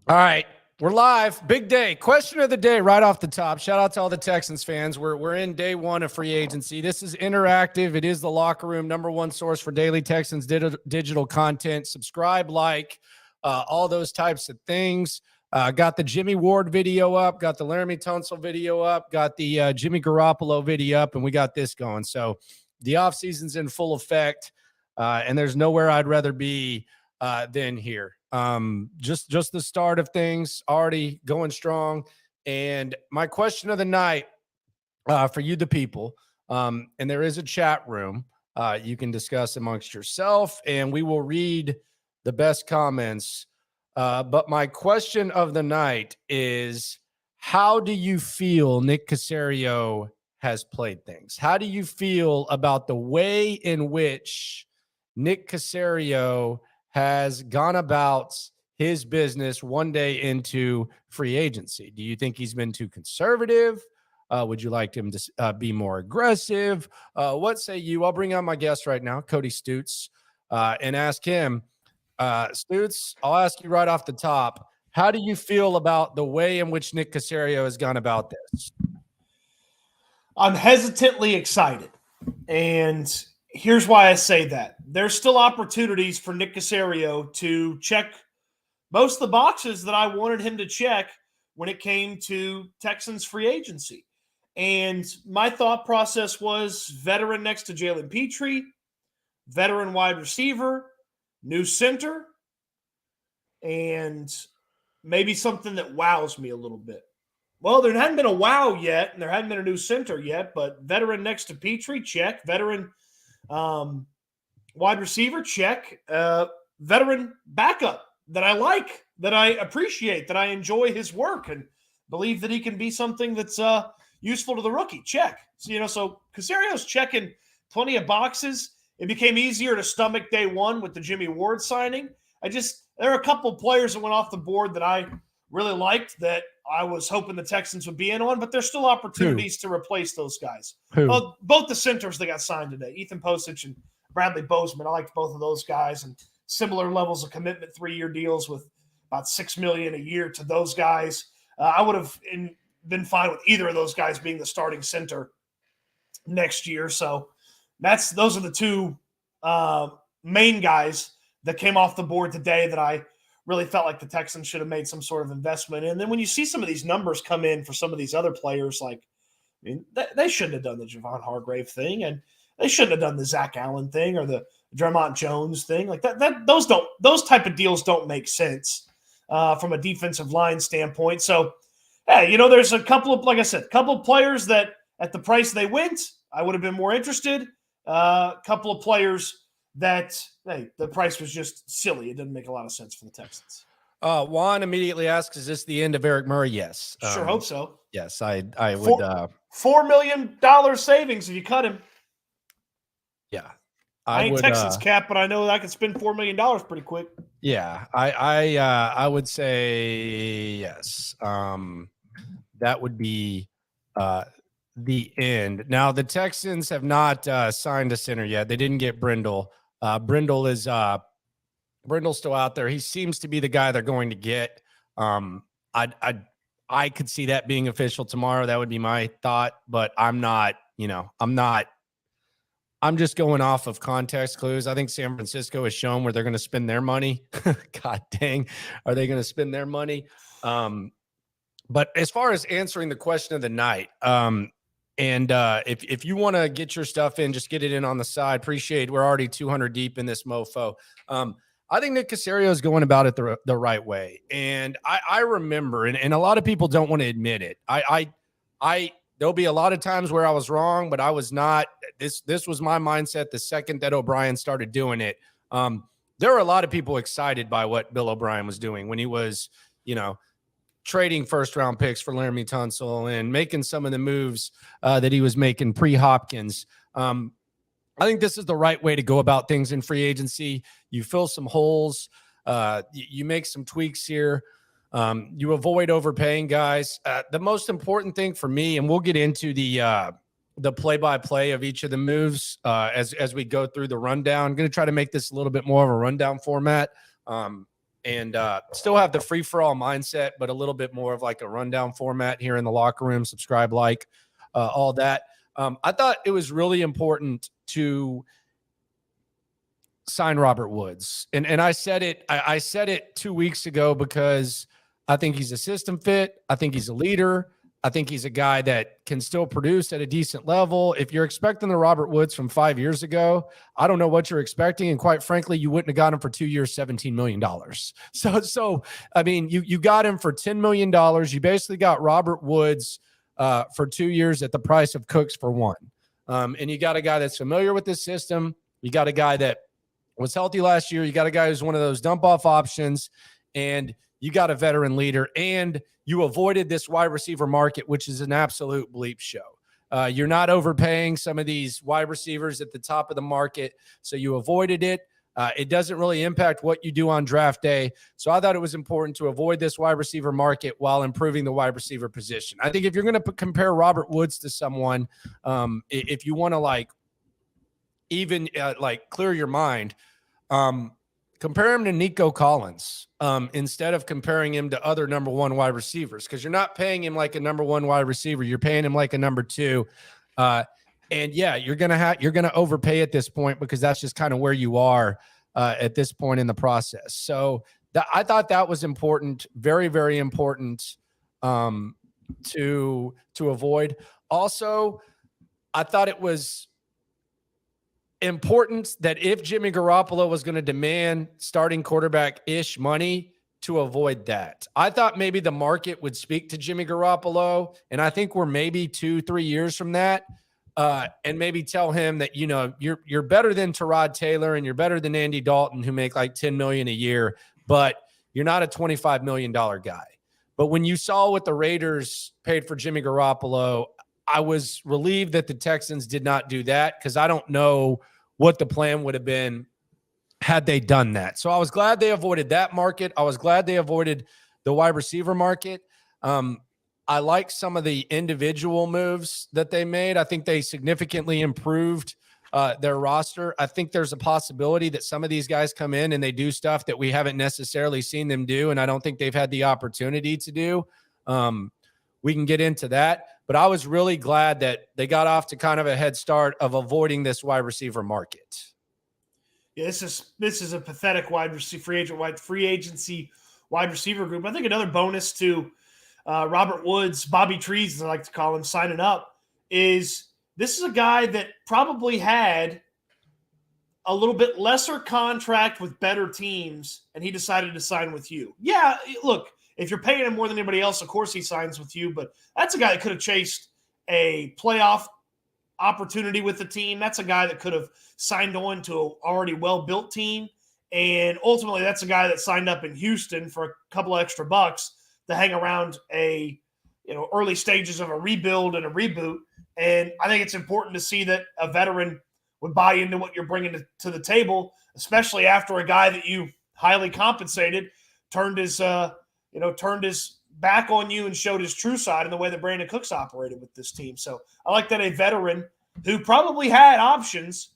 All right, we're live. Big day. Question of the day right off the top. Shout out to all the Texans fans. We're in day one of free agency. This is interactive. It is the locker room, number one source for daily Texans digital content. Subscribe, like, all those types of things. Got the Jimmy Ward video up, got the Laramie Tunstall video up, got the Jimmy Garoppolo video up, and we got this going. So the offseason's in full effect, and there's nowhere I'd rather be than here. Just the start of things already going strong. And my question of the night for you, the people, and there is a chat room. You can discuss amongst yourself, and we will read the best comments. But my question of the night is, how do you feel Nick Caserio has played things? How do you feel about the way in which Nick Caserio has gone about his business one day into free agency? Do you think he's been too conservative? Would you like him to be more aggressive? What say you? I'll bring on my guest right now, Cody Stutes, and ask him. Stutes, I'll ask you right off the top, how do you feel about the way in which Nick Caserio has gone about this? I'm hesitantly excited, and here's why I say that. There's still opportunities for Nick Caserio to check most of the boxes that I wanted him to check when it came to Texans free agency. And my thought process was veteran next to Jalen Petrie, veteran wide receiver, new center, and maybe something that wows me a little bit. Well, there hadn't been a wow yet, and there hadn't been a new center yet, but veteran next to Petrie, check. Veteran wide receiver, check. Veteran backup that I like, that I appreciate, that I enjoy his work and believe that he can be something that's useful to the rookie, check. So Caserio's checking plenty of boxes. It became easier to stomach day one with the Jimmy Ward signing. There are a couple of players that went off the board that I really liked that I was hoping the Texans would be in on, but there's still opportunities to replace those guys. Both the centers that got signed today, Ethan Posich and Bradley Bozeman. I liked both of those guys, and similar levels of commitment, 3-year deals with about $6 million a year to those guys. I would have been fine with either of those guys being the starting center next year. So those are the two main guys that came off the board today that I really felt like the Texans should have made some sort of investment in. And then when you see some of these numbers come in for some of these other players, they shouldn't have done the Javon Hargrave thing, and they shouldn't have done the Zach Allen thing or the Dremont Jones thing. Those type of deals don't make sense from a defensive line standpoint. So, hey, there's a couple of players that at the price they went, I would have been more interested. A couple of players that, hey, the price was just silly. It didn't make a lot of sense for the Texans. Juan immediately asks, is this the end of Eric Murray? Yes. Sure hope so. Yes, I would. $4 million savings if you cut him. Yeah. I ain't Texans cap, but I know that I can spend $4 million pretty quick. Yeah, I would say yes. That would be the end. Now, the Texans have not signed a center yet. They didn't get Brindle. Brindle's still out there. He seems to be the guy they're going to get. I could see that being official tomorrow. That would be my thought, but I'm not. I'm just going off of context clues. I think San Francisco has shown where they're going to spend their money. God dang, are they going to spend their money? But as far as answering the question of the night, if you want to get your stuff in, just get it in on the side. Appreciate it. We're already 200 deep in this mofo. I think Nick Caserio is going about it the right way. And I remember, and a lot of people don't want to admit it. There'll be a lot of times where I was wrong, but I was not. This was my mindset the second that O'Brien started doing it. There were a lot of people excited by what Bill O'Brien was doing when he was, trading first-round picks for Laramie Tunstall and making some of the moves that he was making pre-Hopkins. I think this is the right way to go about things in free agency. You fill some holes. You make some tweaks here. You avoid overpaying guys. The most important thing for me, and we'll get into the play-by-play of each of the moves as we go through the rundown. I'm going to try to make this a little bit more of a rundown format. and still have the free-for-all mindset, but a little bit more of like a rundown format here in the locker room, subscribe, like, all that. I thought it was really important to sign Robert Woods. And I said it, I said it 2 weeks ago because I think he's a system fit. I think he's a leader. I think he's a guy that can still produce at a decent level. If you're expecting the Robert Woods from 5 years ago, I don't know what you're expecting. And quite frankly, you wouldn't have got him for 2 years, $17 million. So I mean, you got him for $10 million. You basically got Robert Woods for 2 years at the price of Cooks for one. And you got a guy that's familiar with this system. You got a guy that was healthy last year. You got a guy who's one of those dump off options, and you got a veteran leader, and you avoided this wide receiver market, which is an absolute bleep show. You're not overpaying some of these wide receivers at the top of the market, so you avoided it. It doesn't really impact what you do on draft day. So I thought it was important to avoid this wide receiver market while improving the wide receiver position. I think if you're going to compare Robert Woods to someone, if you want to like even like clear your mind, compare him to Nico Collins instead of comparing him to other number one wide receivers, because you're not paying him like a number one wide receiver. You're paying him like a number two. And yeah, you're gonna overpay at this point because that's just kind of where you are at this point in the process. So I thought that was important, very, very important to avoid. Also, I thought it was important that if Jimmy Garoppolo was going to demand starting quarterback-ish money, to avoid that. I thought maybe the market would speak to Jimmy Garoppolo, and I think we're maybe 2-3 years from that, and maybe tell him that, you know, you're better than Tyrod Taylor and you're better than Andy Dalton, who make like $10 million a year, but you're not a $25 million guy. But when you saw what the Raiders paid for Jimmy Garoppolo, I was relieved that the Texans did not do that, because I don't know what the plan would have been had they done that. So I was glad they avoided that market. I was glad they avoided the wide receiver market. I like some of the individual moves that they made. I think they significantly improved their roster. I think there's a possibility that some of these guys come in and they do stuff that we haven't necessarily seen them do, and I don't think they've had the opportunity to do. We can get into that. But I was really glad that they got off to kind of a head start of avoiding this wide receiver market. Yeah, this is a pathetic free agency wide receiver group. I think another bonus to Robert Woods, Bobby Trees, as I like to call him, signing up, is this is a guy that probably had a little bit lesser contract with better teams, and he decided to sign with you. Yeah, look, if you're paying him more than anybody else, of course he signs with you, but that's a guy that could have chased a playoff opportunity with the team. That's a guy that could have signed on to an already well-built team, and ultimately that's a guy that signed up in Houston for a couple of extra bucks to hang around early stages of a rebuild and a reboot. And I think it's important to see that a veteran would buy into what you're bringing to the table, especially after a guy that you highly compensated turned his back on you and showed his true side in the way that Brandon Cooks operated with this team. So I like that a veteran who probably had options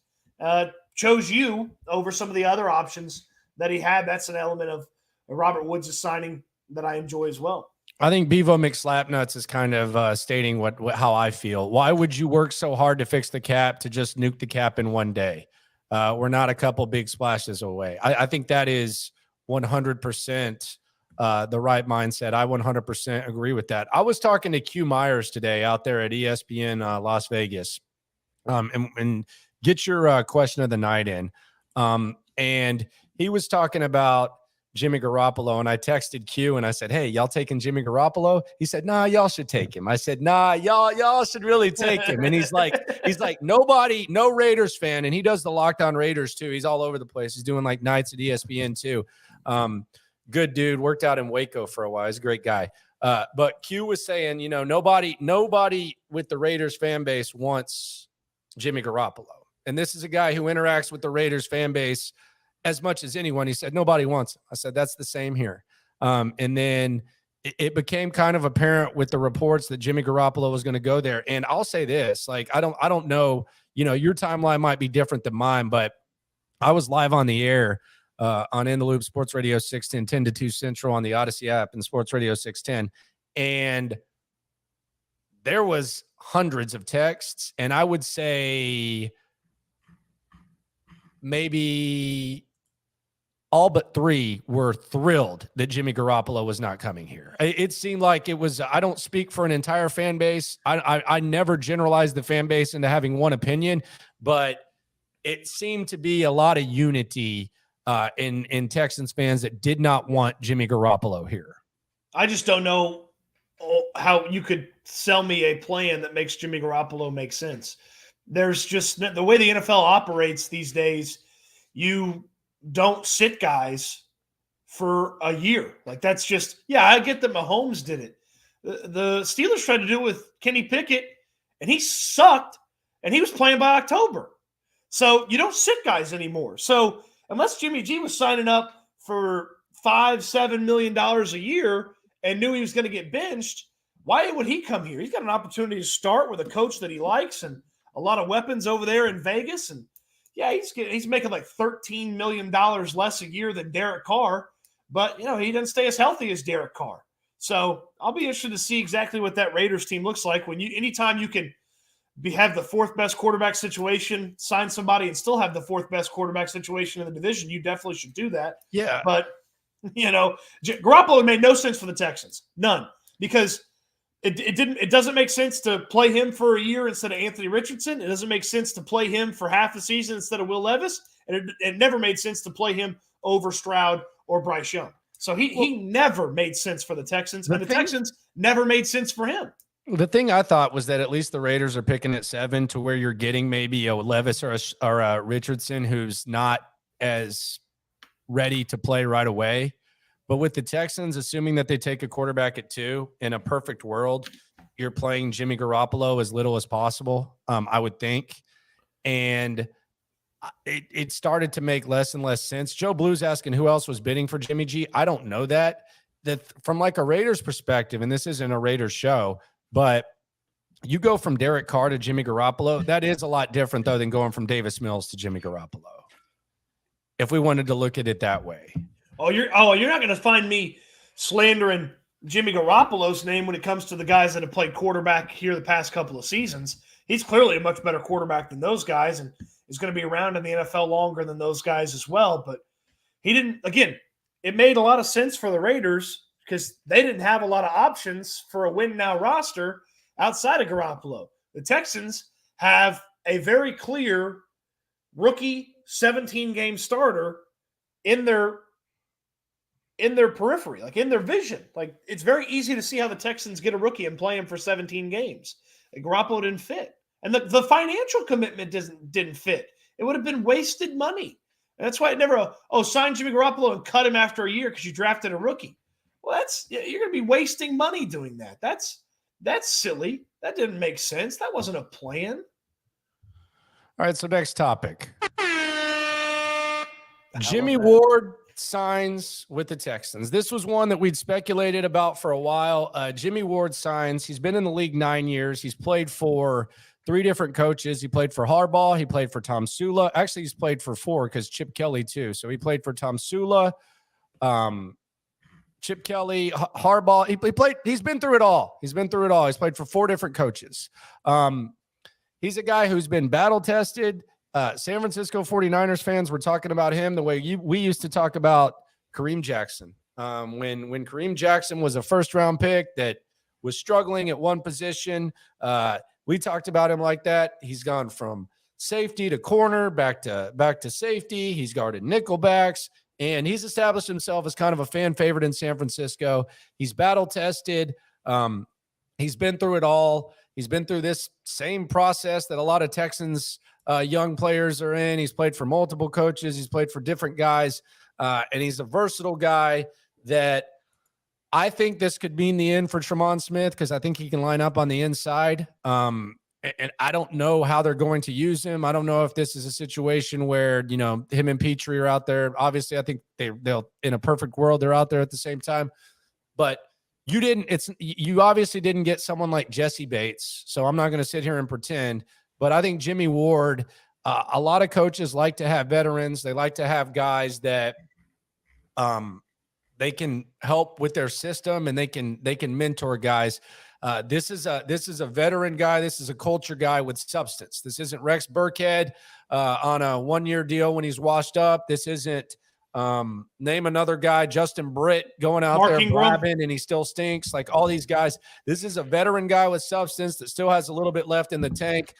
chose you over some of the other options that he had. That's an element of Robert Woods' signing that I enjoy as well. I think Bevo McSlapnuts is kind of stating how I feel. Why would you work so hard to fix the cap to just nuke the cap in one day? We're not a couple big splashes away. I think that is 100% the right mindset. I 100% agree with that. I was talking to Q Myers today out there at ESPN Las Vegas, and get your question of the night in. And he was talking about Jimmy Garoppolo, and I texted Q and I said, "Hey, y'all taking Jimmy Garoppolo?" He said, "Nah, y'all should take him." I said, "Nah, y'all should really take him." And he's like, nobody, no Raiders fan, and he does the Locked On Raiders too. He's all over the place. He's doing like nights at ESPN too. Good dude, worked out in Waco for a while. He's a great guy. But Q was saying, nobody with the Raiders fan base wants Jimmy Garoppolo. And this is a guy who interacts with the Raiders fan base as much as anyone. He said, nobody wants him. I said, that's the same here. And then it became kind of apparent with the reports that Jimmy Garoppolo was going to go there. And I'll say this, like, I don't know, your timeline might be different than mine, but I was live on the air on In the Loop Sports Radio 610, 10 to 2 Central on the Odyssey app and Sports Radio 610. And there was hundreds of texts, and I would say maybe all but 3 were thrilled that Jimmy Garoppolo was not coming here. It seemed like it was, I don't speak for an entire fan base. I never generalized the fan base into having one opinion, but it seemed to be a lot of unity in Texans fans that did not want Jimmy Garoppolo here. I just don't know how you could sell me a plan that makes Jimmy Garoppolo make sense. There's just the way the NFL operates these days. You don't sit guys for a year. Like, that's just, I get that Mahomes did it. The Steelers tried to do it with Kenny Pickett, and he sucked, and he was playing by October. So you don't sit guys anymore. So unless Jimmy G was signing up for $5-7 million a year and knew he was going to get benched, why would he come here? He's got an opportunity to start with a coach that he likes and a lot of weapons over there in Vegas. And he's making like $13 million less a year than Derek Carr, but he doesn't stay as healthy as Derek Carr. So I'll be interested to see exactly what that Raiders team looks like anytime you can have the 4th best quarterback situation, sign somebody and still have the 4th best quarterback situation in the division. You definitely should do that. Yeah. But, Garoppolo made no sense for the Texans. None. Because it doesn't make sense to play him for a year instead of Anthony Richardson. It doesn't make sense to play him for half a season instead of Will Levis. And it never made sense to play him over Stroud or Bryce Young. So he never made sense for the Texans. And the Texans never made sense for him. The thing I thought was that at least the Raiders are picking at 7 to where you're getting maybe a Levis or a Richardson who's not as ready to play right away. But with the Texans, assuming that they take a quarterback at 2, in a perfect world, you're playing Jimmy Garoppolo as little as possible, I would think. And it started to make less and less sense. Joe Blue's asking who else was bidding for Jimmy G. I don't know that. That from like a Raiders perspective, and this isn't a Raiders show, but you go from Derek Carr to Jimmy Garoppolo. That is a lot different, though, than going from Davis Mills to Jimmy Garoppolo, if we wanted to look at it that way. You're not going to find me slandering Jimmy Garoppolo's name when it comes to the guys that have played quarterback here the past couple of seasons. He's clearly a much better quarterback than those guys and is going to be around in the NFL longer than those guys as well. But he didn't – again, it made a lot of sense for the Raiders because they didn't have a lot of options for a win-now roster outside of Garoppolo. The Texans have a very clear rookie 17-game starter in their periphery, like in their vision. Like, it's very easy to see how the Texans get a rookie and play him for 17 games. Like, Garoppolo didn't fit. And the financial commitment didn't fit. It would have been wasted money. And that's why it never, sign Jimmy Garoppolo and cut him after a year because you drafted a rookie. Well, you're going to be wasting money doing that. That's silly. That didn't make sense. That wasn't a plan. All right, so next topic. Jimmy Ward signs with the Texans. This was one that we'd speculated about for a while. Jimmy Ward signs. He's been in the league 9 years. He's played for 3 different coaches. He played for Harbaugh. He played for Tom Sula. Actually, he's played for 4 because Chip Kelly too. So he played for Tom Sula, Chip Kelly, Harbaugh. He played. He's been through it all. He's played for 4 different coaches. He's a guy who's been battle tested. San Francisco 49ers fans were talking about him the way we used to talk about Kareem Jackson. When Kareem Jackson was a first-round pick that was struggling at one position, we talked about him like that. He's gone from safety to corner, back to safety. He's guarded nickelbacks, and he's established himself as kind of a fan favorite in San Francisco. He's battle-tested. He's been through it all. He's been through this same process that a lot of Texans young players are in. He's played for multiple coaches. He's played for different guys. And he's a versatile guy that I think this could mean the end for Tremont Smith because I think he can line up on the inside. And I don't know how they're going to use him. I don't know if this is a situation where, him and Petrie are out there. Obviously, I think they'll in a perfect world, they're out there at the same time. But you obviously didn't get someone like Jesse Bates. So I'm not going to sit here and pretend. But I think Jimmy Ward, a lot of coaches like to have veterans. They like to have guys that They can help with their system, and they can mentor guys. This is a veteran guy. This is a culture guy with substance. This isn't Rex Burkhead on a 1-year deal when he's washed up. This isn't name another guy, Justin Britt, going out Mark there Ingram, blabbing and he still stinks. Like all these guys, this is a veteran guy with substance that still has a little bit left in the tank.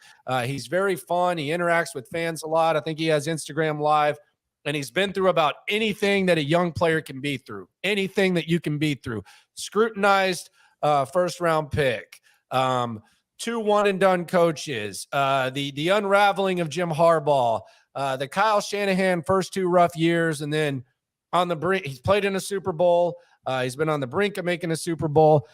He's very fun. He interacts with fans a lot. I think he has Instagram Live. And he's been through about anything that a young player can be through, anything that you can be through. Scrutinized first-round pick, 2 one-and-done coaches, the unraveling of Jim Harbaugh, the Kyle Shanahan first 2 rough years, and then on the brink, he's played in a Super Bowl. He's been on the brink of making a Super Bowl.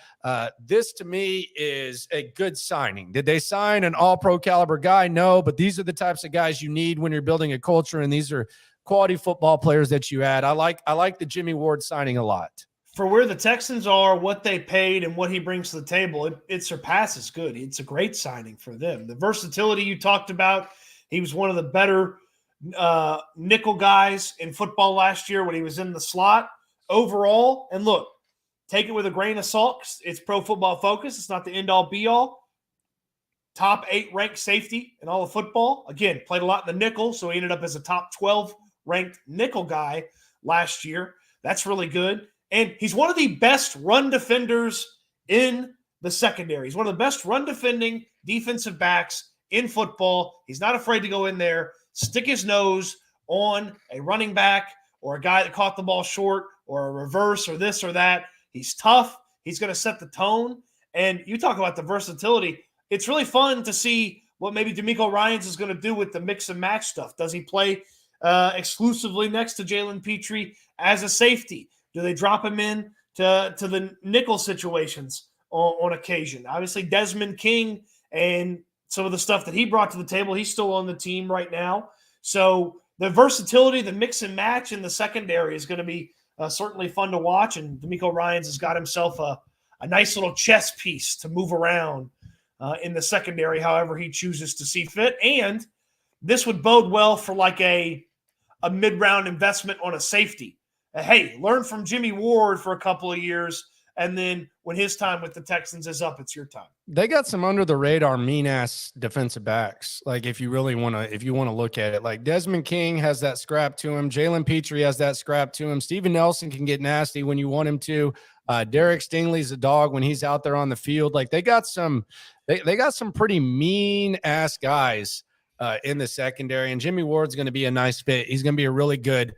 This, to me, is a good signing. Did they sign an all-pro caliber guy? No, but these are the types of guys you need when you're building a culture, and these are quality football players that you add. I like the Jimmy Ward signing a lot. For where the Texans are, what they paid, and what he brings to the table, it surpasses good. It's a great signing for them. The versatility you talked about, he was one of the better nickel guys in football last year when he was in the slot overall. And look, take it with a grain of salt. It's Pro Football Focus. It's not the end-all, be-all. Top 8 ranked safety in all of football. Again, played a lot in the nickel, so he ended up as a top 12 ranked nickel guy last year. That's really good. And he's one of the best run defenders in the secondary. He's one of the best run defending defensive backs in football. He's not afraid to go in there, stick his nose on a running back or a guy that caught the ball short or a reverse or this or that. He's tough. He's going to set the tone. And you talk about the versatility. It's really fun to see what maybe Demko Ryan is going to do with the mix and match stuff. Does he play exclusively next to Jalen Petrie as a safety? Do they drop him in to the nickel situations on occasion? Obviously, Desmond King and some of the stuff that he brought to the table, he's still on the team right now. So the versatility, the mix and match in the secondary is going to be certainly fun to watch. And Demko Ryans has got himself a nice little chess piece to move around in the secondary however he chooses to see fit. And this would bode well for like a mid-round investment on a safety. Hey, learn from Jimmy Ward for a couple of years, and then when his time with the Texans is up, it's your time. They got some under the radar mean ass defensive backs. Like if you want to look at it, like Desmond King has that scrap to him. Jalen Petrie has that scrap to him. Steven Nelson can get nasty when you want him to. Derek Stingley's a dog when he's out there on the field. Like they got some pretty mean ass guys in the secondary, and Jimmy Ward's going to be a nice fit. He's going to be a really good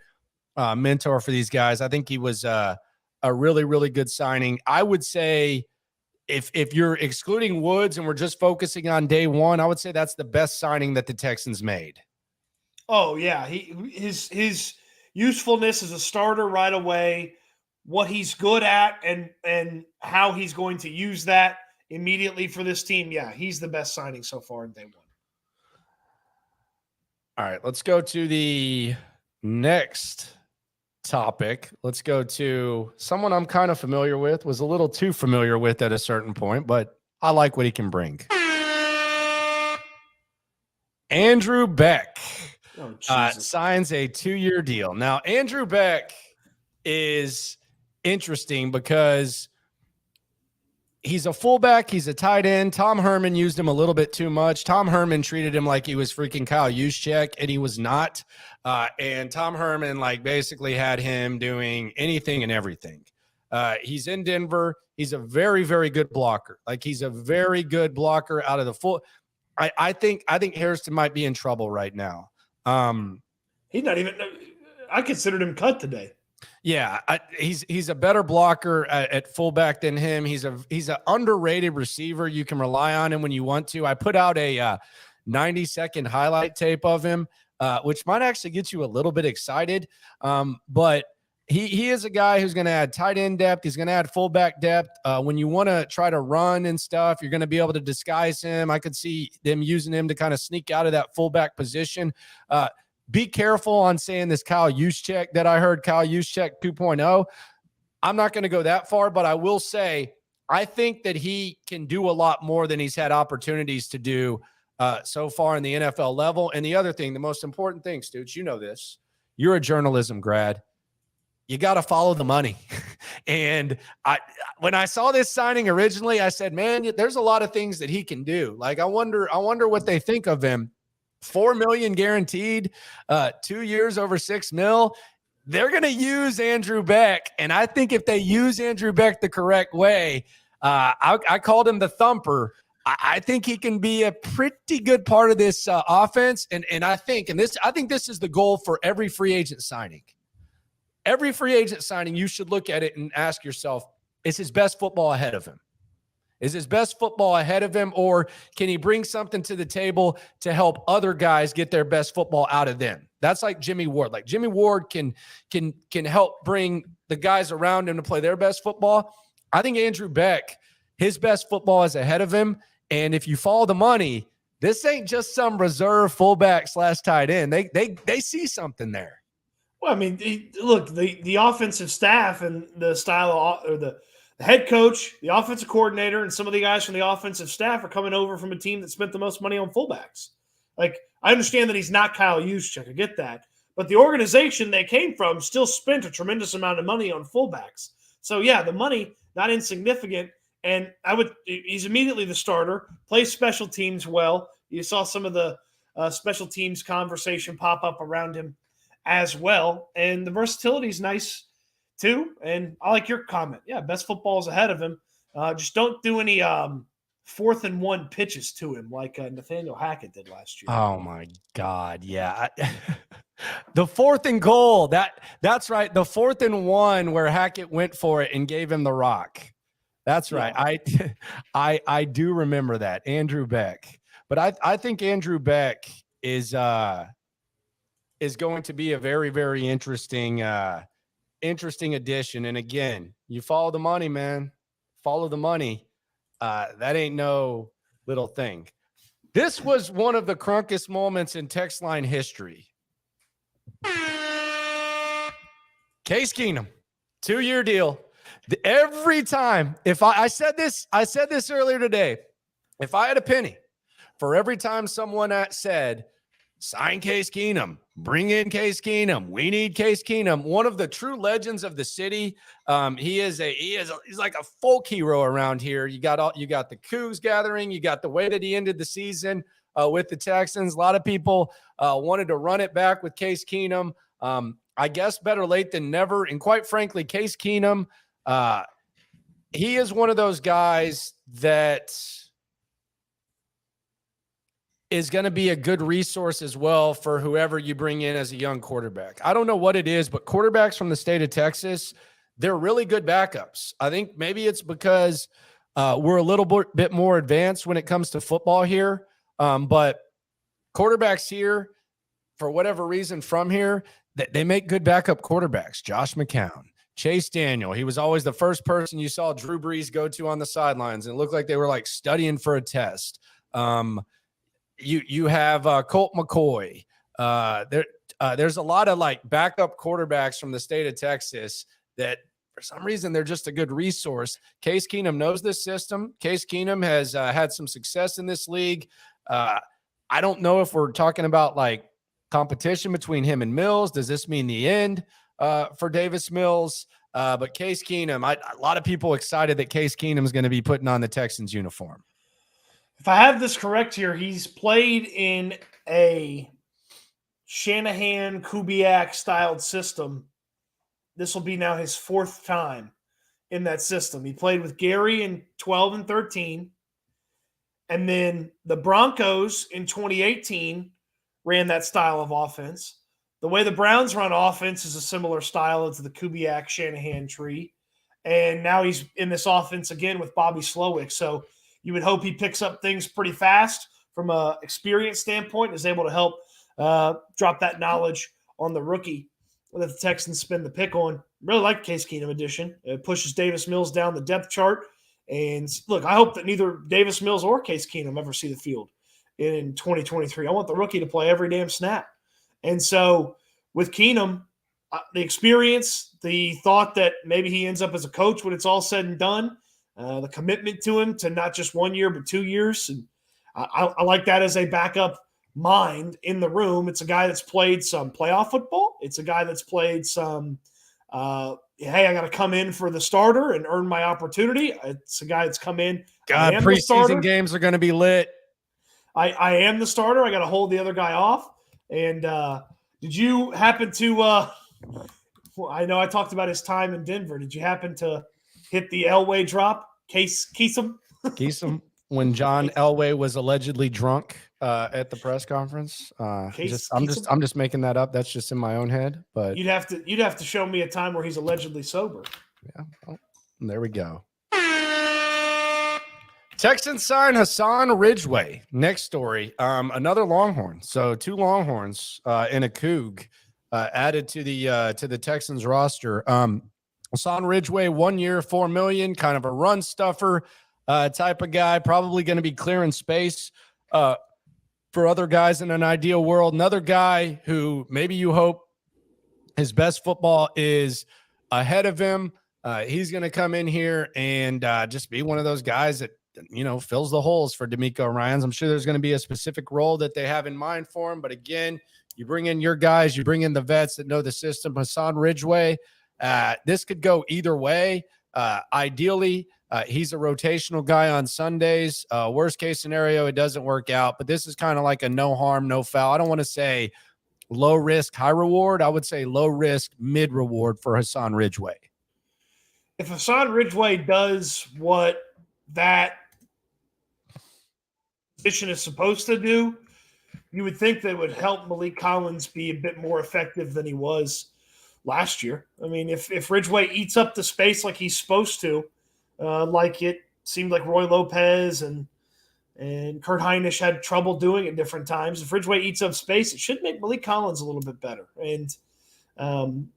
mentor for these guys. I think he was a really, really good signing. I would say if you're excluding Woods and we're just focusing on day one, I would say that's the best signing that the Texans made. Oh yeah. His usefulness as a starter right away, what he's good at and how he's going to use that immediately for this team. Yeah. He's the best signing so far in day one. All right, let's go to the next topic. Let's go to someone I'm kind of familiar with, was a little too familiar with at a certain point, but I like what he can bring. Andrew Beck signs a 2-year deal. Now, Andrew Beck is interesting because he's a fullback. He's a tight end. Tom Herman used him a little bit too much. Tom Herman treated him like he was freaking Kyle Juszczyk, and he was not. And Tom Herman basically had him doing anything and everything. He's in Denver. He's a very, very good blocker. He's a very good blocker out of the full. I think Harrison might be in trouble right now. He's not even. I considered him cut today. Yeah, he's a better blocker at fullback than him. He's an underrated receiver. You can rely on him when you want to. I put out a 90-second highlight tape of him, which might actually get you a little bit excited. But he is a guy who's going to add tight end depth. He's going to add fullback depth. When you want to try to run and stuff, you're going to be able to disguise him. I could see them using him to kind of sneak out of that fullback position. Be careful on saying this Kyle Juszczyk that I heard, Kyle Juszczyk 2.0. I'm not going to go that far, but I will say I think that he can do a lot more than he's had opportunities to do so far in the NFL level. And the other thing, the most important thing, Stoots, you know this. You're a journalism grad. you got to follow the money. And when I saw this signing originally, I said, man, there's a lot of things that he can do. Like, I wonder what they think of him. $4 million guaranteed, 2 years over $6 million. They're going to use Andrew Beck. And I think if they use Andrew Beck the correct way, I called him the thumper. I think he can be a pretty good part of this offense. And I think this is the goal for every free agent signing. Every free agent signing, you should look at it and ask yourself, is his best football ahead of him? Is his best football ahead of him, or can he bring something to the table to help other guys get their best football out of them? That's like Jimmy Ward. Like Jimmy Ward can help bring the guys around him to play their best football. I think Andrew Beck, his best football is ahead of him. And if you follow the money, this ain't just some reserve fullback / tight end. They see something there. Well, I mean, look, the offensive staff and the style or the head coach, the offensive coordinator, and some of the guys from the offensive staff are coming over from a team that spent the most money on fullbacks. Like, I understand that he's not Kyle Juszczyk. I get that. But the organization they came from still spent a tremendous amount of money on fullbacks. So, yeah, the money, not insignificant. And he's immediately the starter, plays special teams well. You saw some of the special teams conversation pop up around him as well. And the versatility is nice too. And I like your comment. Yeah, best football is ahead of him. Just don't do any 4th and 1 pitches to him like Nathaniel Hackett did last year. Oh my God. Yeah. The 4th and goal, that's right. The 4th and 1 where Hackett went for it and gave him the rock. That's right. Yeah. I do remember that. Andrew Beck. But I think Andrew Beck is going to be a very, very interesting addition. And again, you follow the money, man. Follow the money. That ain't no little thing. This was one of the crunkest moments in text line history. Case Keenum, 2-year deal. Every time, if I said this earlier today, if I had a penny for every time someone said, sign Case Keenum, bring in Case Keenum, we need Case Keenum, one of the true legends of the city. He's like a folk hero around here. You got the Cougs gathering, you got the way that he ended the season with the Texans. A lot of people wanted to run it back with Case Keenum. I guess better late than never. And quite frankly, Case Keenum, he is one of those guys that is going to be a good resource as well for whoever you bring in as a young quarterback. I don't know what it is, but quarterbacks from the state of Texas, they're really good backups. I think maybe it's because we're a little bit more advanced when it comes to football here. But quarterbacks here, for whatever reason from here, they make good backup quarterbacks. Josh McCown, Chase Daniel. He was always the first person you saw Drew Brees go to on the sidelines, and it looked like they were like studying for a test. You have Colt McCoy. There's a lot of like backup quarterbacks from the state of Texas that for some reason they're just a good resource. Case Keenum knows this system. Case Keenum has had some success in this league. I don't know if we're talking about like competition between him and Mills. Does this mean the end for Davis Mills? But Case Keenum, a lot of people excited that Case Keenum is going to be putting on the Texans uniform. If I have this correct here, he's played in a Shanahan Kubiak styled system. This will be now his 4th time in that system. He played with Gary in 12 and 13. And then the Broncos in 2018 ran that style of offense. The way the Browns run offense is a similar style to the Kubiak Shanahan tree. And now he's in this offense again with Bobby Slowick. So you would hope he picks up things pretty fast from an experience standpoint, is able to help drop that knowledge on the rookie that the Texans spend the pick on. Really like Case Keenum addition. It pushes Davis Mills down the depth chart. And look, I hope that neither Davis Mills or Case Keenum ever see the field in 2023. I want the rookie to play every damn snap. And so with Keenum, the experience, the thought that maybe he ends up as a coach when it's all said and done, the commitment to him to not just 1 year, but 2 years. And I like that as a backup mind in the room. It's a guy that's played some playoff football. It's a guy that's played some Hey, I got to come in for the starter and earn my opportunity. It's a guy that's come in. God, preseason games are going to be lit. I am the starter. I got to hold the other guy off. And did you happen to I know I talked about his time in Denver. Did you happen to hit the Elway drop? Keenum? When John Elway was allegedly drunk at the press conference. I'm just making that up. That's just in my own head. But you'd have to show me a time where he's allegedly sober. Yeah, well, there we go. Texans sign Hassan Ridgeway. Next story. Another Longhorn. So 2 Longhorns and a Coug added to the Texans roster. Hassan Ridgeway, 1 year, $4 million, kind of a run stuffer type of guy, probably going to be clearing space for other guys in an ideal world. Another guy who maybe you hope his best football is ahead of him. He's going to come in here and just be one of those guys that, fills the holes for Demko Ryan. I'm sure there's going to be a specific role that they have in mind for him. But again, you bring in your guys, you bring in the vets that know the system. Hassan Ridgeway, this could go either way. Ideally, he's a rotational guy on Sundays. Worst case scenario, it doesn't work out. But this is kind of like a no harm, no foul. I don't want to say low risk, high reward. I would say low risk, mid reward for Hassan Ridgeway. If Hassan Ridgeway does what that position is supposed to do, you would think that it would help Malik Collins be a bit more effective than he was last year. I mean, if Ridgeway eats up the space like he's supposed to, like it seemed like Roy Lopez and Kurt Hinish had trouble doing at different times. If Ridgeway eats up space, it should make Malik Collins a little bit better. And,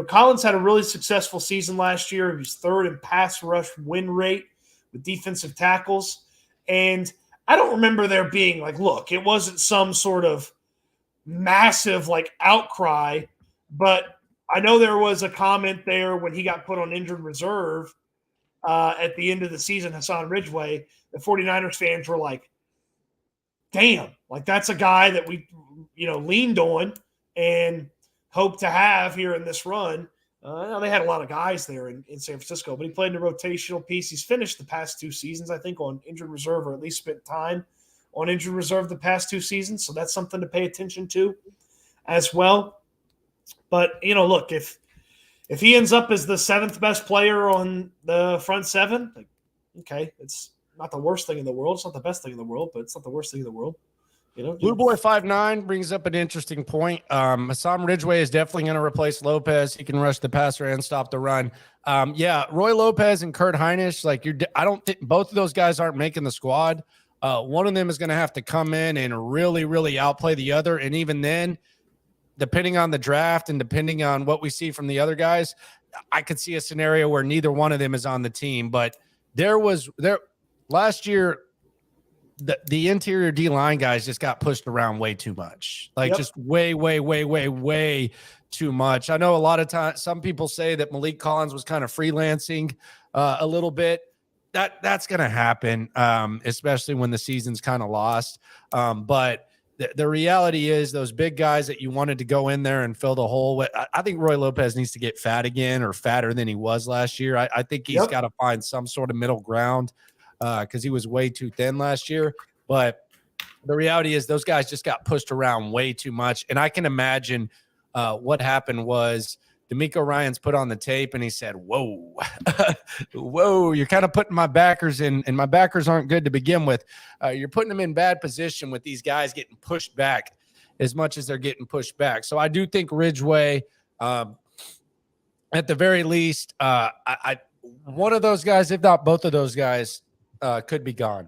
Collins had a really successful season last year. He was 3rd in pass rush win rate with defensive tackles. And I don't remember there being it wasn't some sort of massive outcry, but I know there was a comment there when he got put on injured reserve at the end of the season, Hassan Ridgeway. The 49ers fans were like, damn, that's a guy that we, leaned on and hope to have here in this run. They had a lot of guys there in San Francisco, but he played in a rotational piece. He's finished the past 2 seasons, I think, on injured reserve, or at least spent time on injured reserve the past 2 seasons. So that's something to pay attention to as well. But, look, if he ends up as the 7th best player on the front 7, okay, it's not the worst thing in the world. It's not the best thing in the world, but it's not the worst thing in the world. Blue Boy 5'9" brings up an interesting point. Hassan Ridgeway is definitely going to replace Lopez. He can rush the passer and stop the run. Roy Lopez and Kurt Hinish, I don't think both of those guys aren't making the squad. One of them is going to have to come in and really, really outplay the other. And even then, depending on the draft and depending on what we see from the other guys, I could see a scenario where neither one of them is on the team. But there last year, the interior D-line guys just got pushed around way too much. Just way, way, way, way, way too much. I know a lot of times some people say that Malik Collins was kind of freelancing a little bit. That's going to happen, especially when the season's kind of lost. But the reality is those big guys that you wanted to go in there and fill the hole with, I think Roy Lopez needs to get fat again, or fatter than he was last year. I think he's got to find some sort of middle ground, because he was way too thin last year. But the reality is those guys just got pushed around way too much. And I can imagine what happened was Demko Ryan's put on the tape and he said, whoa, whoa, you're kind of putting my backers in, and my backers aren't good to begin with. You're putting them in bad position with these guys getting pushed back as much as they're getting pushed back. So I do think Ridgeway, at the very least, one of those guys, if not both of those guys, could be gone.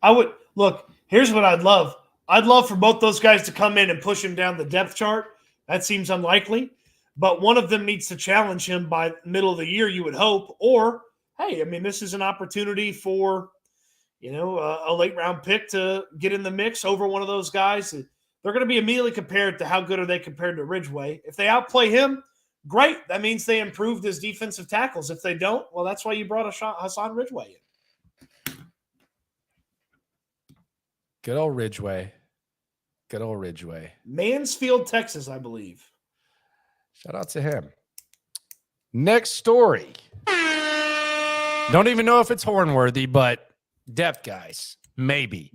I would look. Here's what I'd love. I'd love for both those guys to come in and push him down the depth chart. That seems unlikely, but one of them needs to challenge him by middle of the year, you would hope. Or, hey, I mean, this is an opportunity for, a late round pick to get in the mix over one of those guys. They're going to be immediately compared to how good are they compared to Ridgeway. If they outplay him, great. That means they improved his defensive tackles. If they don't, well, that's why you brought Hassan Ridgeway in. Good old Ridgeway. Good old Ridgeway. Mansfield, Texas, I believe. Shout out to him. Next story. Don't even know if it's horn-worthy, but depth guys, maybe.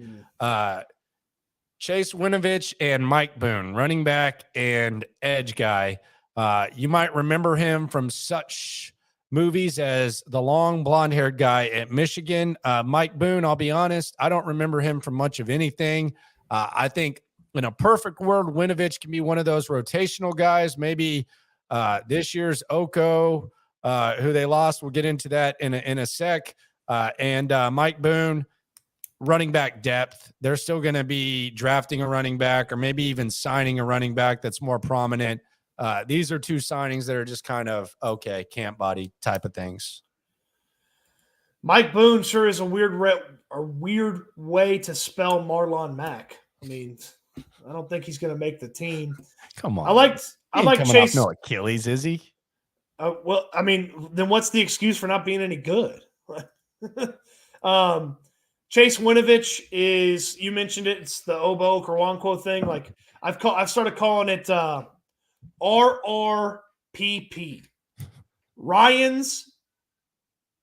Chase Winovich and Mike Boone, running back and edge guy. You might remember him from such movies as the long blonde-haired guy at Michigan. Mike Boone, I'll be honest, I don't remember him from much of anything. I think in a perfect world, Winovich can be one of those rotational guys. Maybe this year's Oko, who they lost. We'll get into that in a sec. And Mike Boone, running back depth. They're still going to be drafting a running back or maybe even signing a running back that's more prominent. These are two signings that are just kind of, okay, camp body type of things. Mike Boone sure is a weird way to spell Marlon Mack. I mean, I don't think he's going to make the team. Come on. I like Chase. No Achilles, is he? Well, I mean, then what's the excuse for not being any good? Chase Winovich is, you mentioned it, it's the Obo Okoronkwo thing. Like I've started calling it RRPP. Ryan's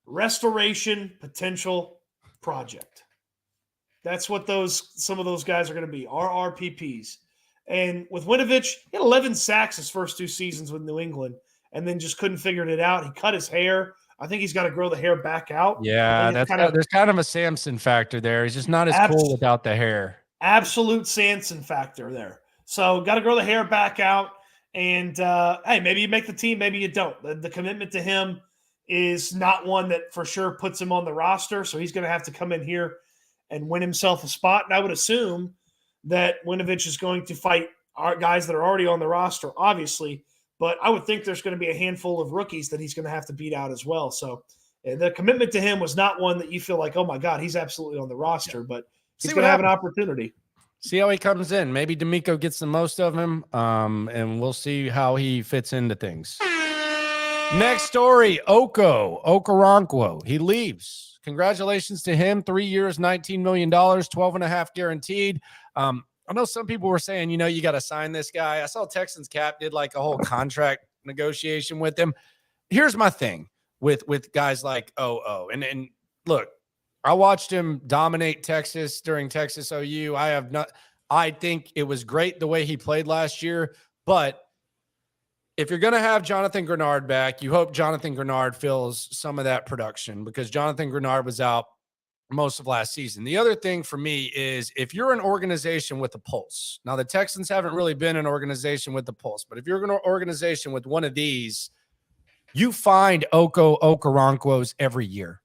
Restoration Potential Project. That's what some of those guys are going to be, RRPPs. And with Winovich, he had 11 sacks his first 2 seasons with New England and then just couldn't figure it out. He cut his hair. I think he's got to grow the hair back out. Yeah, there's kind of a Samson factor there. He's just not as cool without the hair. Absolute Samson factor there. So got to grow the hair back out. And, hey, maybe you make the team, maybe you don't. The commitment to him is not one that for sure puts him on the roster. So he's going to have to come in here and win himself a spot. And I would assume that Winovich is going to fight our guys that are already on the roster, obviously. But I would think there's going to be a handful of rookies that he's going to have to beat out as well. So the commitment to him was not one that you feel like, oh, my God, he's absolutely on the roster. But he's going to have an opportunity. See how he comes in. Maybe Demko gets the most of him, and we'll see how he fits into things. Next story, Okoronkwo. He leaves. Congratulations to him. 3 years, $19 million, 12.5 guaranteed. I know some people were saying, you got to sign this guy. I saw Texans Cap did like a whole contract negotiation with him. Here's my thing with guys like and look, I watched him dominate Texas during Texas OU. I think it was great the way he played last year, but if you're going to have Jonathan Grenard back, you hope Jonathan Grenard fills some of that production because Jonathan Grenard was out most of last season. The other thing for me is if you're an organization with a pulse, now the Texans haven't really been an organization with the pulse, but if you're an organization with one of these, you find Okoronkwo's every year.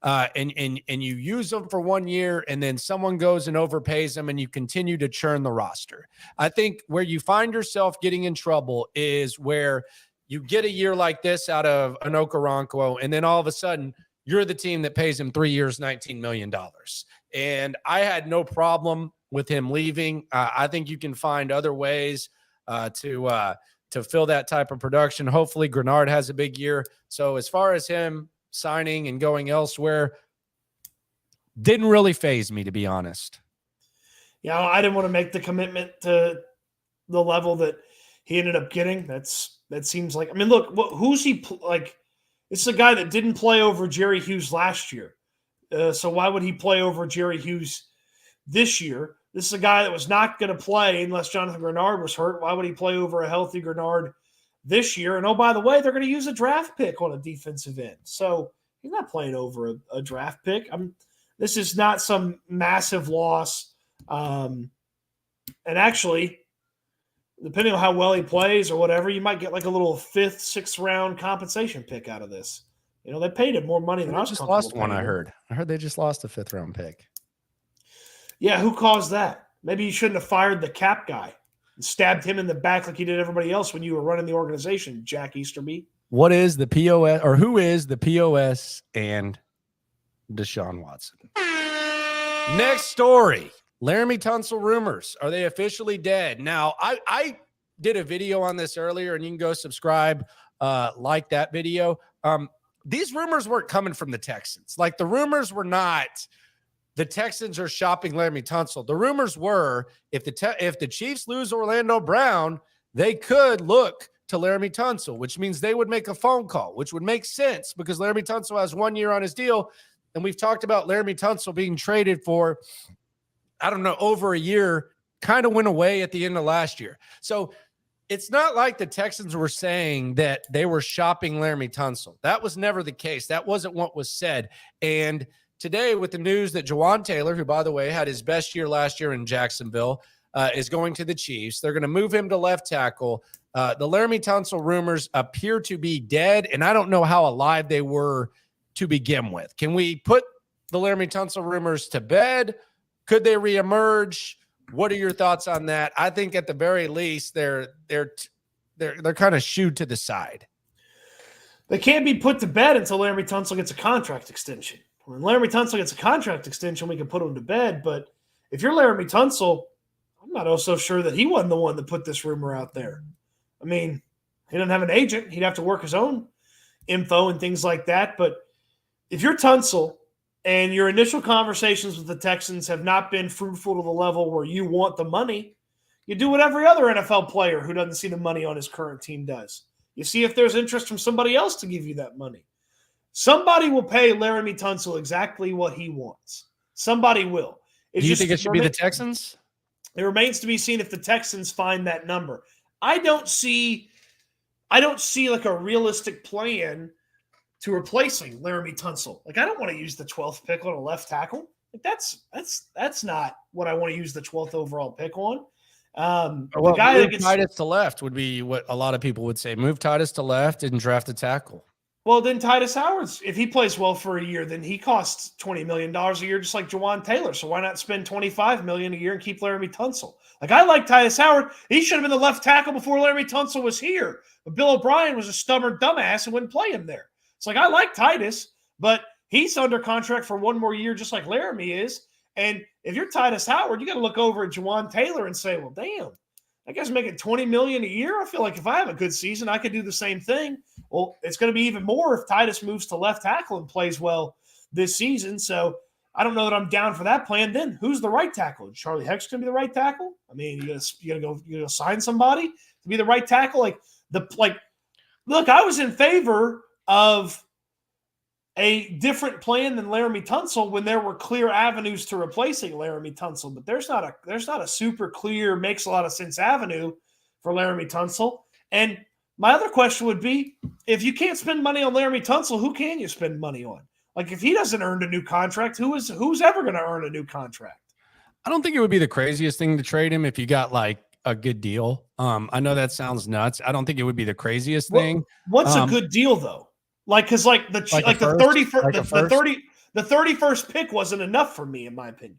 And you use them for 1 year and then someone goes and overpays them and you continue to churn the roster. I think where you find yourself getting in trouble is where you get a year like this out of an Okoronkwo and then all of a sudden you're the team that pays him 3 years, $19 million. And I had no problem with him leaving. I think you can find other ways to fill that type of production. Hopefully Grenard has a big year. So as far as him signing and going elsewhere, didn't really faze me, to be honest. Yeah, I didn't want to make the commitment to the level that he ended up getting. That seems like, I mean, look, who's he like? It's a guy that didn't play over Jerry Hughes last year. So why would he play over Jerry Hughes this year? This is a guy that was not going to play unless Jonathan Grenard was hurt. Why would he play over a healthy Grenard this year? And, oh, by the way, they're going to use a draft pick on a defensive end. So he's not playing over a draft pick. This is not some massive loss. And actually, depending on how well he plays or whatever, you might get like a little 5th, 6th round compensation pick out of this. They paid him more money than I was just lost one. I heard they just lost a 5th round pick. Yeah, who caused that? Maybe you shouldn't have fired the cap guy and stabbed him in the back like you did everybody else when you were running the organization, Jack Easterby. What is the POS, or who is the POS and Deshaun Watson? Next story. Laramie Tunstall rumors. Are they officially dead? Now, I did a video on this earlier, and you can go subscribe, like that video. These rumors weren't coming from the Texans. Like, the rumors were not the Texans are shopping Laramie Tunstall. The rumors were if the Chiefs lose Orlando Brown, they could look to Laramie Tunstall, which means they would make a phone call, which would make sense because Laramie Tunstall has 1 year on his deal. And we've talked about Laramie Tunstall being traded for, I don't know, over a year, kind of went away at the end of last year. So it's not like the Texans were saying that they were shopping Laramie Tunstall. That was never the case. That wasn't what was said. And today, with the news that Jawan Taylor, who, by the way, had his best year last year in Jacksonville, is going to the Chiefs. They're going to move him to left tackle. The Laramie Tunstall rumors appear to be dead, and I don't know how alive they were to begin with. Can we put the Laramie Tunstall rumors to bed? Could they reemerge? What are your thoughts on that? I think at the very least, they're kind of shooed to the side. They can't be put to bed until Laramie Tunstall gets a contract extension. When Laramie Tunstall gets a contract extension, we can put him to bed. But if you're Laramie Tunstall, I'm not also sure that he wasn't the one that put this rumor out there. I mean, he doesn't have an agent. He'd have to work his own info and things like that. But if you're Tunstall and your initial conversations with the Texans have not been fruitful to the level where you want the money, you do what every other NFL player who doesn't see the money on his current team does. You see if there's interest from somebody else to give you that money. Somebody will pay Laramie Tunstall exactly what he wants. Somebody will. Do you think it should be the Texans? It remains to be seen if the Texans find that number. I don't see like a realistic plan to replacing Laramie Tunstall. Like, I don't want to use the 12th pick on a left tackle. Like, that's not what I want to use the 12th overall pick on. Well, the guy move Titus to left would be what a lot of people would say. Move Titus to left and draft a tackle. Well, then Titus Howard's, if he plays well for a year, then he costs $20 million a year, just like Jawan Taylor. So why not spend $25 million a year and keep Laramie Tunstall? Like, I like Titus Howard. He should have been the left tackle before Laramie Tunstall was here. But Bill O'Brien was a stubborn dumbass and wouldn't play him there. It's like, I like Titus, but he's under contract for 1 more year, just like Laramie is. And if you're Titus Howard, you got to look over at Jawan Taylor and say, well, damn, that guy's making $20 million a year. I feel like if I have a good season, I could do the same thing. Well, it's going to be even more if Titus moves to left tackle and plays well this season. So I don't know that I'm down for that plan. Then who's the right tackle? Charlie Heck's going to be the right tackle? I mean, you got to go sign somebody to be the right tackle. Look, I was in favor of a different plan than Laramie Tunstall when there were clear avenues to replacing Laramie Tunstall, but there's not a super clear, makes a lot of sense avenue for Laramie Tunstall. And my other question would be, if you can't spend money on Laramie Tunstall, who can you spend money on? Like, if he doesn't earn a new contract, who's ever going to earn a new contract? I don't think it would be the craziest thing to trade him if you got like a good deal. I know that sounds nuts. I don't think it would be the craziest thing. What's a good deal though? Like, because the 31st pick wasn't enough for me, in my opinion.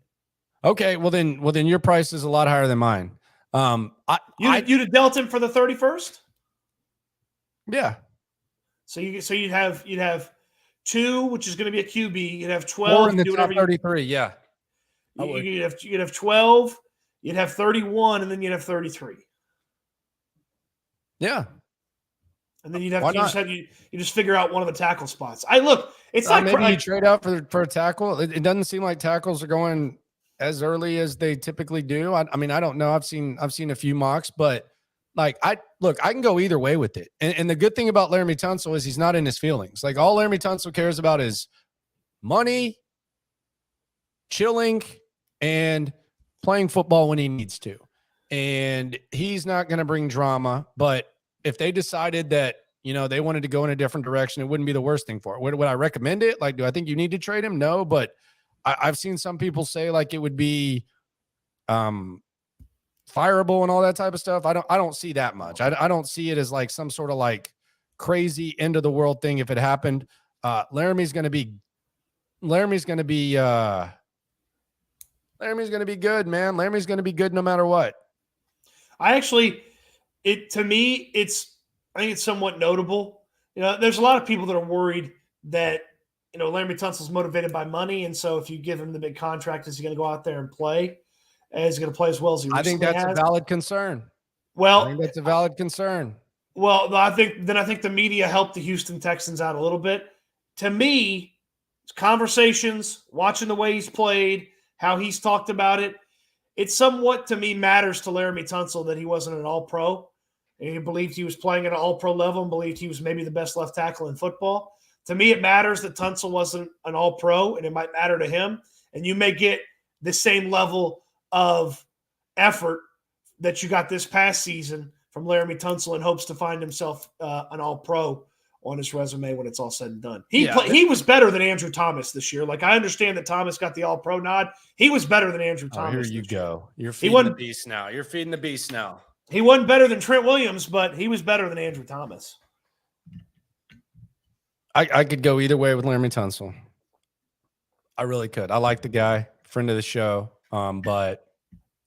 Okay, well then your price is a lot higher than mine. You'd have dealt him for the 31st. Yeah. So you'd have 2, which is going to be a QB. You'd have 12 in the top 33. Yeah. You'd have 12. You'd have 31, and then you'd have 33. Yeah. And then you just figure out one of the tackle spots. It's like maybe you trade out for a tackle. It doesn't seem like tackles are going as early as they typically do. I mean, I don't know. I've seen a few mocks, but like I can go either way with it. And the good thing about Laramie Tunstall is he's not in his feelings. Like, all Laramie Tunstall cares about is money, chilling, and playing football when he needs to. And he's not going to bring drama, but if they decided that, they wanted to go in a different direction, it wouldn't be the worst thing for it. Would I recommend it? Like, do I think you need to trade him? No, but I've seen some people say like it would be fireable and all that type of stuff. I don't see that much. I don't see it as like some sort of like crazy end of the world thing if it happened. Laramie's going to be good, man. Laramie's going to be good no matter what. I think it's somewhat notable. There's a lot of people that are worried that, Laramie Tunstall's motivated by money. And so if you give him the big contract, is he going to go out there and play? Is he going to play as well as he recently has? I think that's a valid concern. Well, I think that's a valid concern. Well, I think the media helped the Houston Texans out a little bit. To me, conversations, watching the way he's played, how he's talked about it, it somewhat, to me, matters to Laramie Tunstall that he wasn't an all-pro. and he believed he was playing at an all-pro level and believed he was maybe the best left tackle in football. To me, it matters that Tunstall wasn't an all-pro, and it might matter to him. And you may get the same level of effort that you got this past season from Laramie Tunstall in hopes to find himself an all-pro on his resume when it's all said and done. He was better than Andrew Thomas this year. Like, I understand that Thomas got the all-pro nod. He was better than Andrew Thomas. Here you go. You're feeding the beast now. You're feeding the beast now. He wasn't better than Trent Williams, but he was better than Andrew Thomas. I could go either way with Laramie Tunstall. I really could. I like the guy, friend of the show, but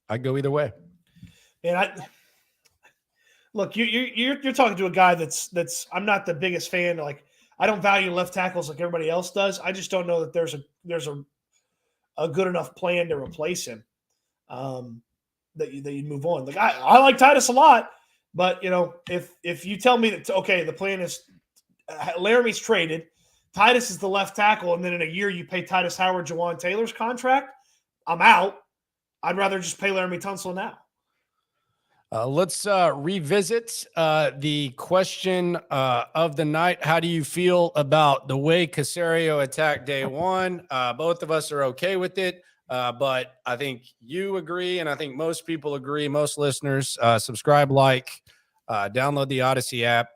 I'd go either way. And look, you're talking to a guy that's I'm not the biggest fan. Like, I don't value left tackles like everybody else does. I just don't know that there's a good enough plan to replace him. That you move on. Like, I like Titus a lot, but if you tell me that the plan is Laramie's traded, Titus is the left tackle, and then in a year you pay Titus Howard Jawan Taylor's contract, I'm out. I'd rather just pay Laramie Tunstall now. Let's revisit the question of the night. How do you feel about the way Caserio attacked day one? Both of us are okay with it, but I think you agree, and I think most people agree, most listeners. Subscribe, download the Odyssey app.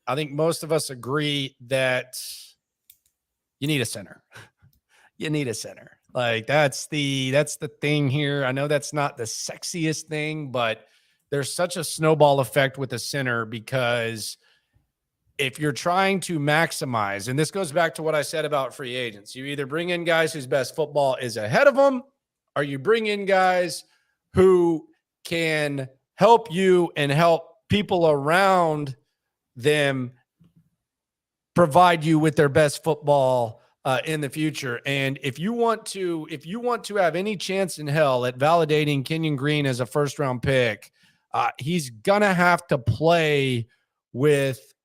I think most of us agree that you need a center. You need a center. Like, that's the thing here. I know that's not the sexiest thing, but there's such a snowball effect with a center, because if you're trying to maximize, and this goes back to what I said about free agents, you either bring in guys whose best football is ahead of them, or you bring in guys who can help you and help people around them provide you with their best football in the future. And if you want to have any chance in hell at validating Kenyon Green as a first round pick, he's gonna have to play with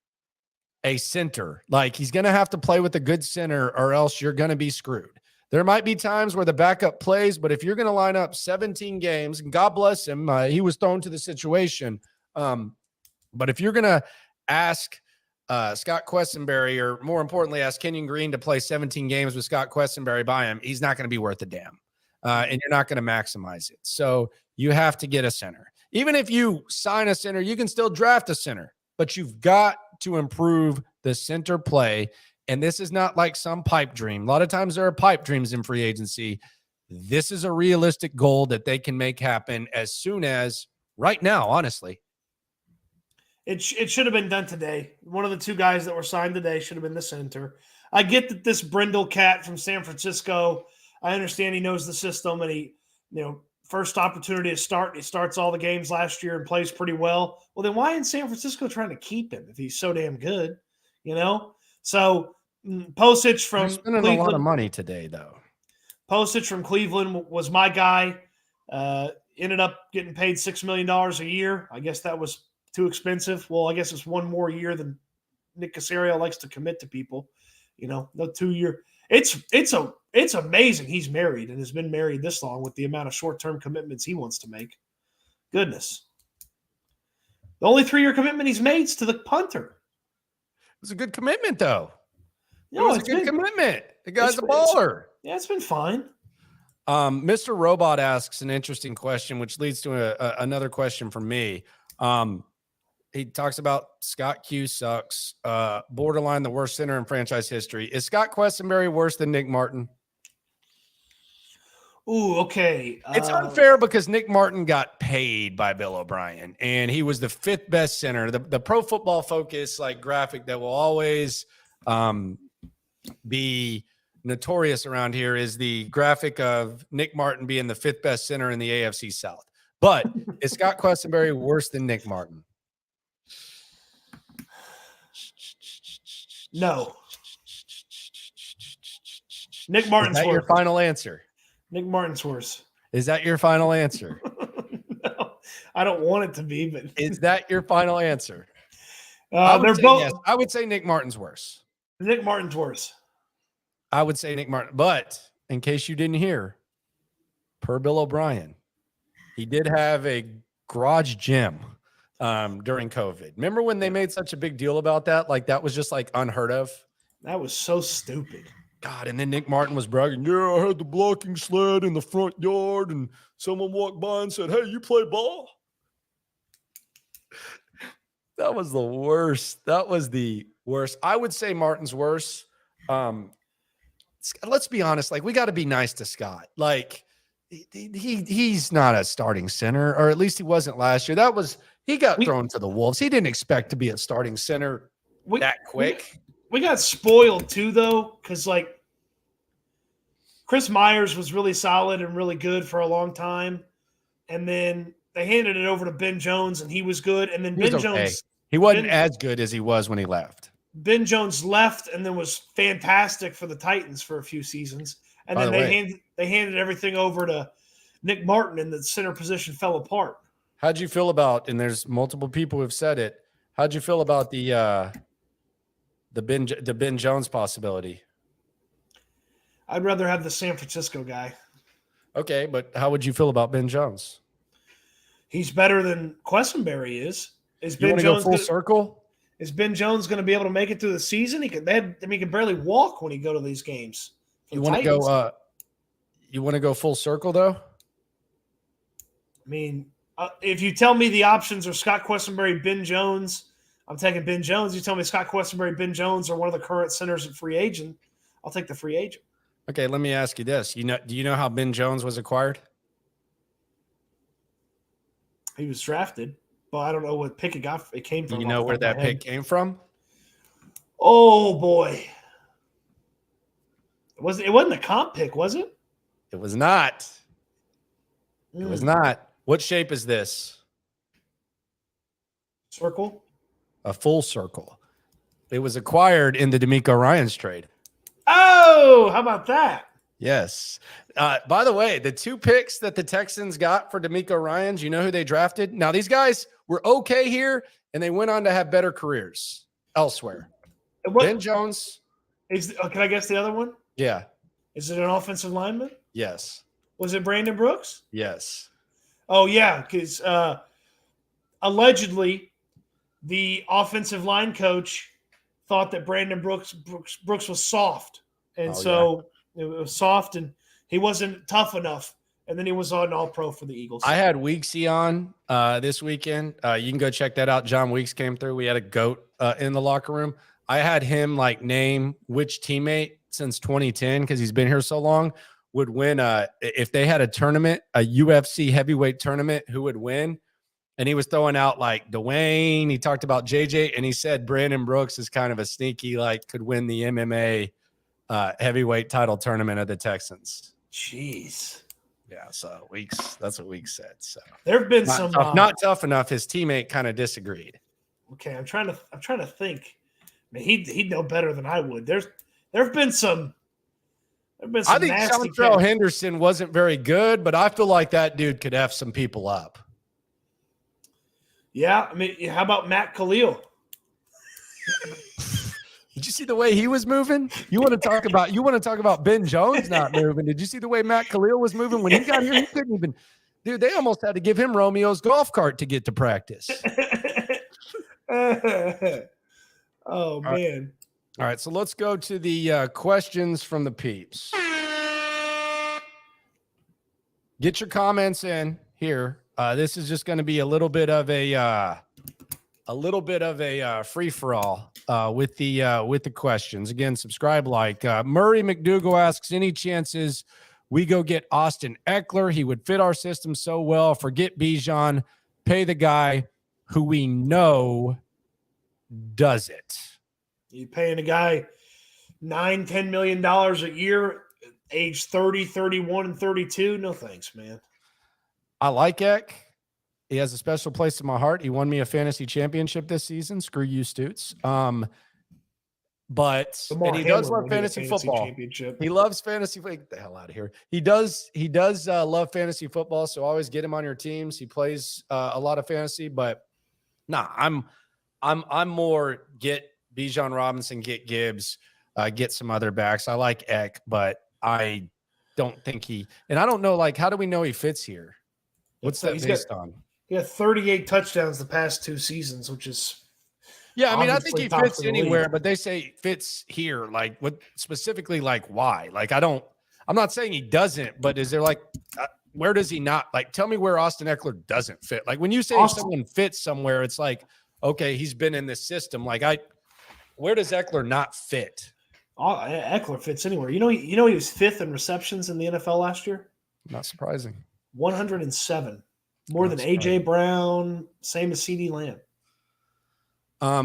a center. Like, he's gonna have to play with a good center, or else you're gonna be screwed. There might be times where the backup plays, but if you're gonna line up 17 games, and God bless him, he was thrown to the situation. But if you're gonna ask Scott Quessenberry, or more importantly, ask Kenyon Green to play 17 games with Scott Quessenberry by him, he's not going to be worth a damn. And you're not going to maximize it. So you have to get a center. Even if you sign a center, you can still draft a center, but you've got to improve the center play. And this is not like some pipe dream. A lot of times there are pipe dreams in free agency. This is a realistic goal that they can make happen as soon as right now, honestly. It should have been done today. One of the two guys that were signed today should have been the center. I get that this Brindle cat from San Francisco, I understand he knows the system, and he, first opportunity to start, he starts all the games last year and plays pretty well. Well, then why isn't San Francisco trying to keep him if he's so damn good? So Posich from spending Cleveland, a lot of money today, though. Posich from Cleveland was my guy. Ended up getting paid $6 million a year. I guess that was too expensive. Well, I guess it's one more year than Nick Caserio likes to commit to people. No 2-year. It's amazing he's married and has been married this long with the amount of short-term commitments he wants to make. Goodness. The only 3-year commitment he's made is to the punter. It was a good commitment, though. No, it was a good commitment. The guy's a baller. It's been fine. Mr. Robot asks an interesting question, which leads to another question from me. He talks about Scott Q sucks, borderline the worst center in franchise history. Is Scott Quessenberry worse than Nick Martin? Ooh, okay. It's unfair because Nick Martin got paid by Bill O'Brien, and he was the 5th best center. The Pro Football Focus graphic that will always be notorious around here is the graphic of Nick Martin being the 5th best center in the AFC South. But is Scott Quessenberry worse than Nick Martin? No. Nick Martin's worse. Is that your final answer? Nick Martin's worse. Is that your final answer? No, I don't want it to be, but is that your final answer? They're both. Yes. I would say Nick Martin's worse. Nick Martin's worse. I would say Nick Martin, but in case you didn't hear, per Bill O'Brien, he did have a garage gym during COVID. Remember when they made such a big deal about that? Like that was just like unheard of. That was so stupid. God, and then Nick Martin was bragging, yeah, I had the blocking sled in the front yard, and someone walked by and said, hey, you play ball? That was the worst. That was the worst. I would say Martin's worse. Let's be honest. Like, we got to be nice to Scott. Like, he's not a starting center, or at least he wasn't last year. He got thrown to the wolves. He didn't expect to be a starting center that quick. We got spoiled too, though, because like Chris Myers was really solid and really good for a long time, and then they handed it over to Ben Jones, and he was good. And then Jones, he wasn't as good as he was when he left. Ben Jones left, and then was fantastic for the Titans for a few seasons. And then they handed everything over to Nick Martin, and the center position fell apart. How'd you feel about? And there's multiple people who've said it. How'd you feel about the Ben Jones possibility? I'd rather have the San Francisco guy. Okay, but how would you feel about Ben Jones? He's better than Quessenberry is. Is Ben Jones full circle? Is Ben Jones going to be able to make it through the season? He can barely walk when he go to these games. You want to go? You want to go full circle though? I mean, if you tell me the options are Scott Quessenberry, Ben Jones, I'm taking Ben Jones. You tell me Scott Quessenberry, Ben Jones are one of the current centers and free agent, I'll take the free agent. Okay, let me ask you this. Do you know how Ben Jones was acquired? He was drafted, but I don't know what pick it came from. Do you know where that pick came from? Oh boy. It wasn't a comp pick, was it? It was not. It was not. What shape is this? Circle? A full circle. It was acquired in the Demko Ryan's trade. Oh, how about that? Yes. By the way, the 2 picks that the Texans got for Demko Ryan's, you know who they drafted? Now, these guys were okay here, and they went on to have better careers elsewhere. Ben Jones. Can I guess the other one? Yeah. Is it an offensive lineman? Yes. Was it Brandon Brooks? Yes. Oh, yeah, because allegedly the offensive line coach thought that Brandon Brooks was soft. And it was soft, and he wasn't tough enough. And then he was on All-Pro for the Eagles. I had Weeksy on this weekend. You can go check that out. John Weeks came through. We had a GOAT in the locker room. I had him name which teammate since 2010, because he's been here so long, would win if they had a tournament, a UFC heavyweight tournament, who would win. And he was throwing out Dwayne. He talked about JJ, and he said Brandon Brooks is kind of a sneaky, could win the MMA heavyweight title tournament of the Texans. Jeez. Yeah, so Weeks, that's what Weeks said. So there have been not tough enough. His teammate kind of disagreed. Okay, I'm trying to think. I mean, he'd know better than I would. There have been some. I think Chantrell Henderson wasn't very good, but I feel like that dude could F some people up. Yeah, I mean, how about Matt Khalil? Did you see the way he was moving? You want to talk about Ben Jones not moving? Did you see the way Matt Khalil was moving when he got here? He couldn't even. Dude, they almost had to give him Romeo's golf cart to get to practice. Oh man. All right, so let's go to the questions from the peeps. Get your comments in here. This is just going to be a little bit of a free for all with the questions. Again, subscribe, Murray McDougal asks, any chances we go get Austin Eckler? He would fit our system so well. Forget Bijan, pay the guy who we know does it. You paying a guy $9-10 million a year, age 30, 31, and 32? No thanks, man. I like Eck. He has a special place in my heart. He won me a fantasy championship this season. Screw you, Stoots. And he does love fantasy football. He loves fantasy. Get the hell out of here. He does love fantasy football. So always get him on your teams. He plays a lot of fantasy, but I'm more get Bijan Robinson, get Gibbs, get some other backs. I like Eck, but I don't think and I don't know, how do we know he fits here? What's that based on? He had 38 touchdowns the past 2 seasons, which is Yeah, I mean, I think obviously he top fits of the anywhere, league. but they say fits here. Like, what specifically? Like, why? Like, I'm not saying he doesn't, but is there like, where does he not? Like, tell me where Austin Eckler doesn't fit. Like, when you say someone fits somewhere, it's like, okay, he's been in this system. Like, where does Eckler not fit? Eckler fits anywhere. You know, he was 5th in receptions in the NFL last year. Not surprising. 107, more Not than surprising. AJ Brown, same as CeeDee Lamb.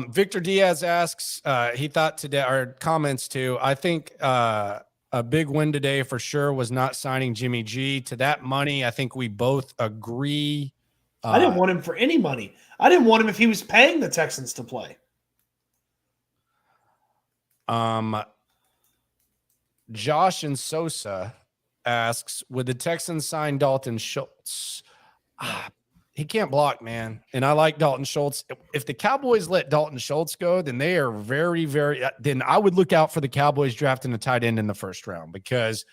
Victor Diaz asks, he thought today, or comments too, I think a big win today for sure was not signing Jimmy G to that money. I think we both agree. I didn't want him for any money. I didn't want him if he was paying the Texans to play. Josh and Sosa asks, would the Texans sign Dalton Schultz? He can't block, man. And I like Dalton Schultz. If the Cowboys let Dalton Schultz go, then they are very, very – then I would look out for the Cowboys drafting a tight end in the first round because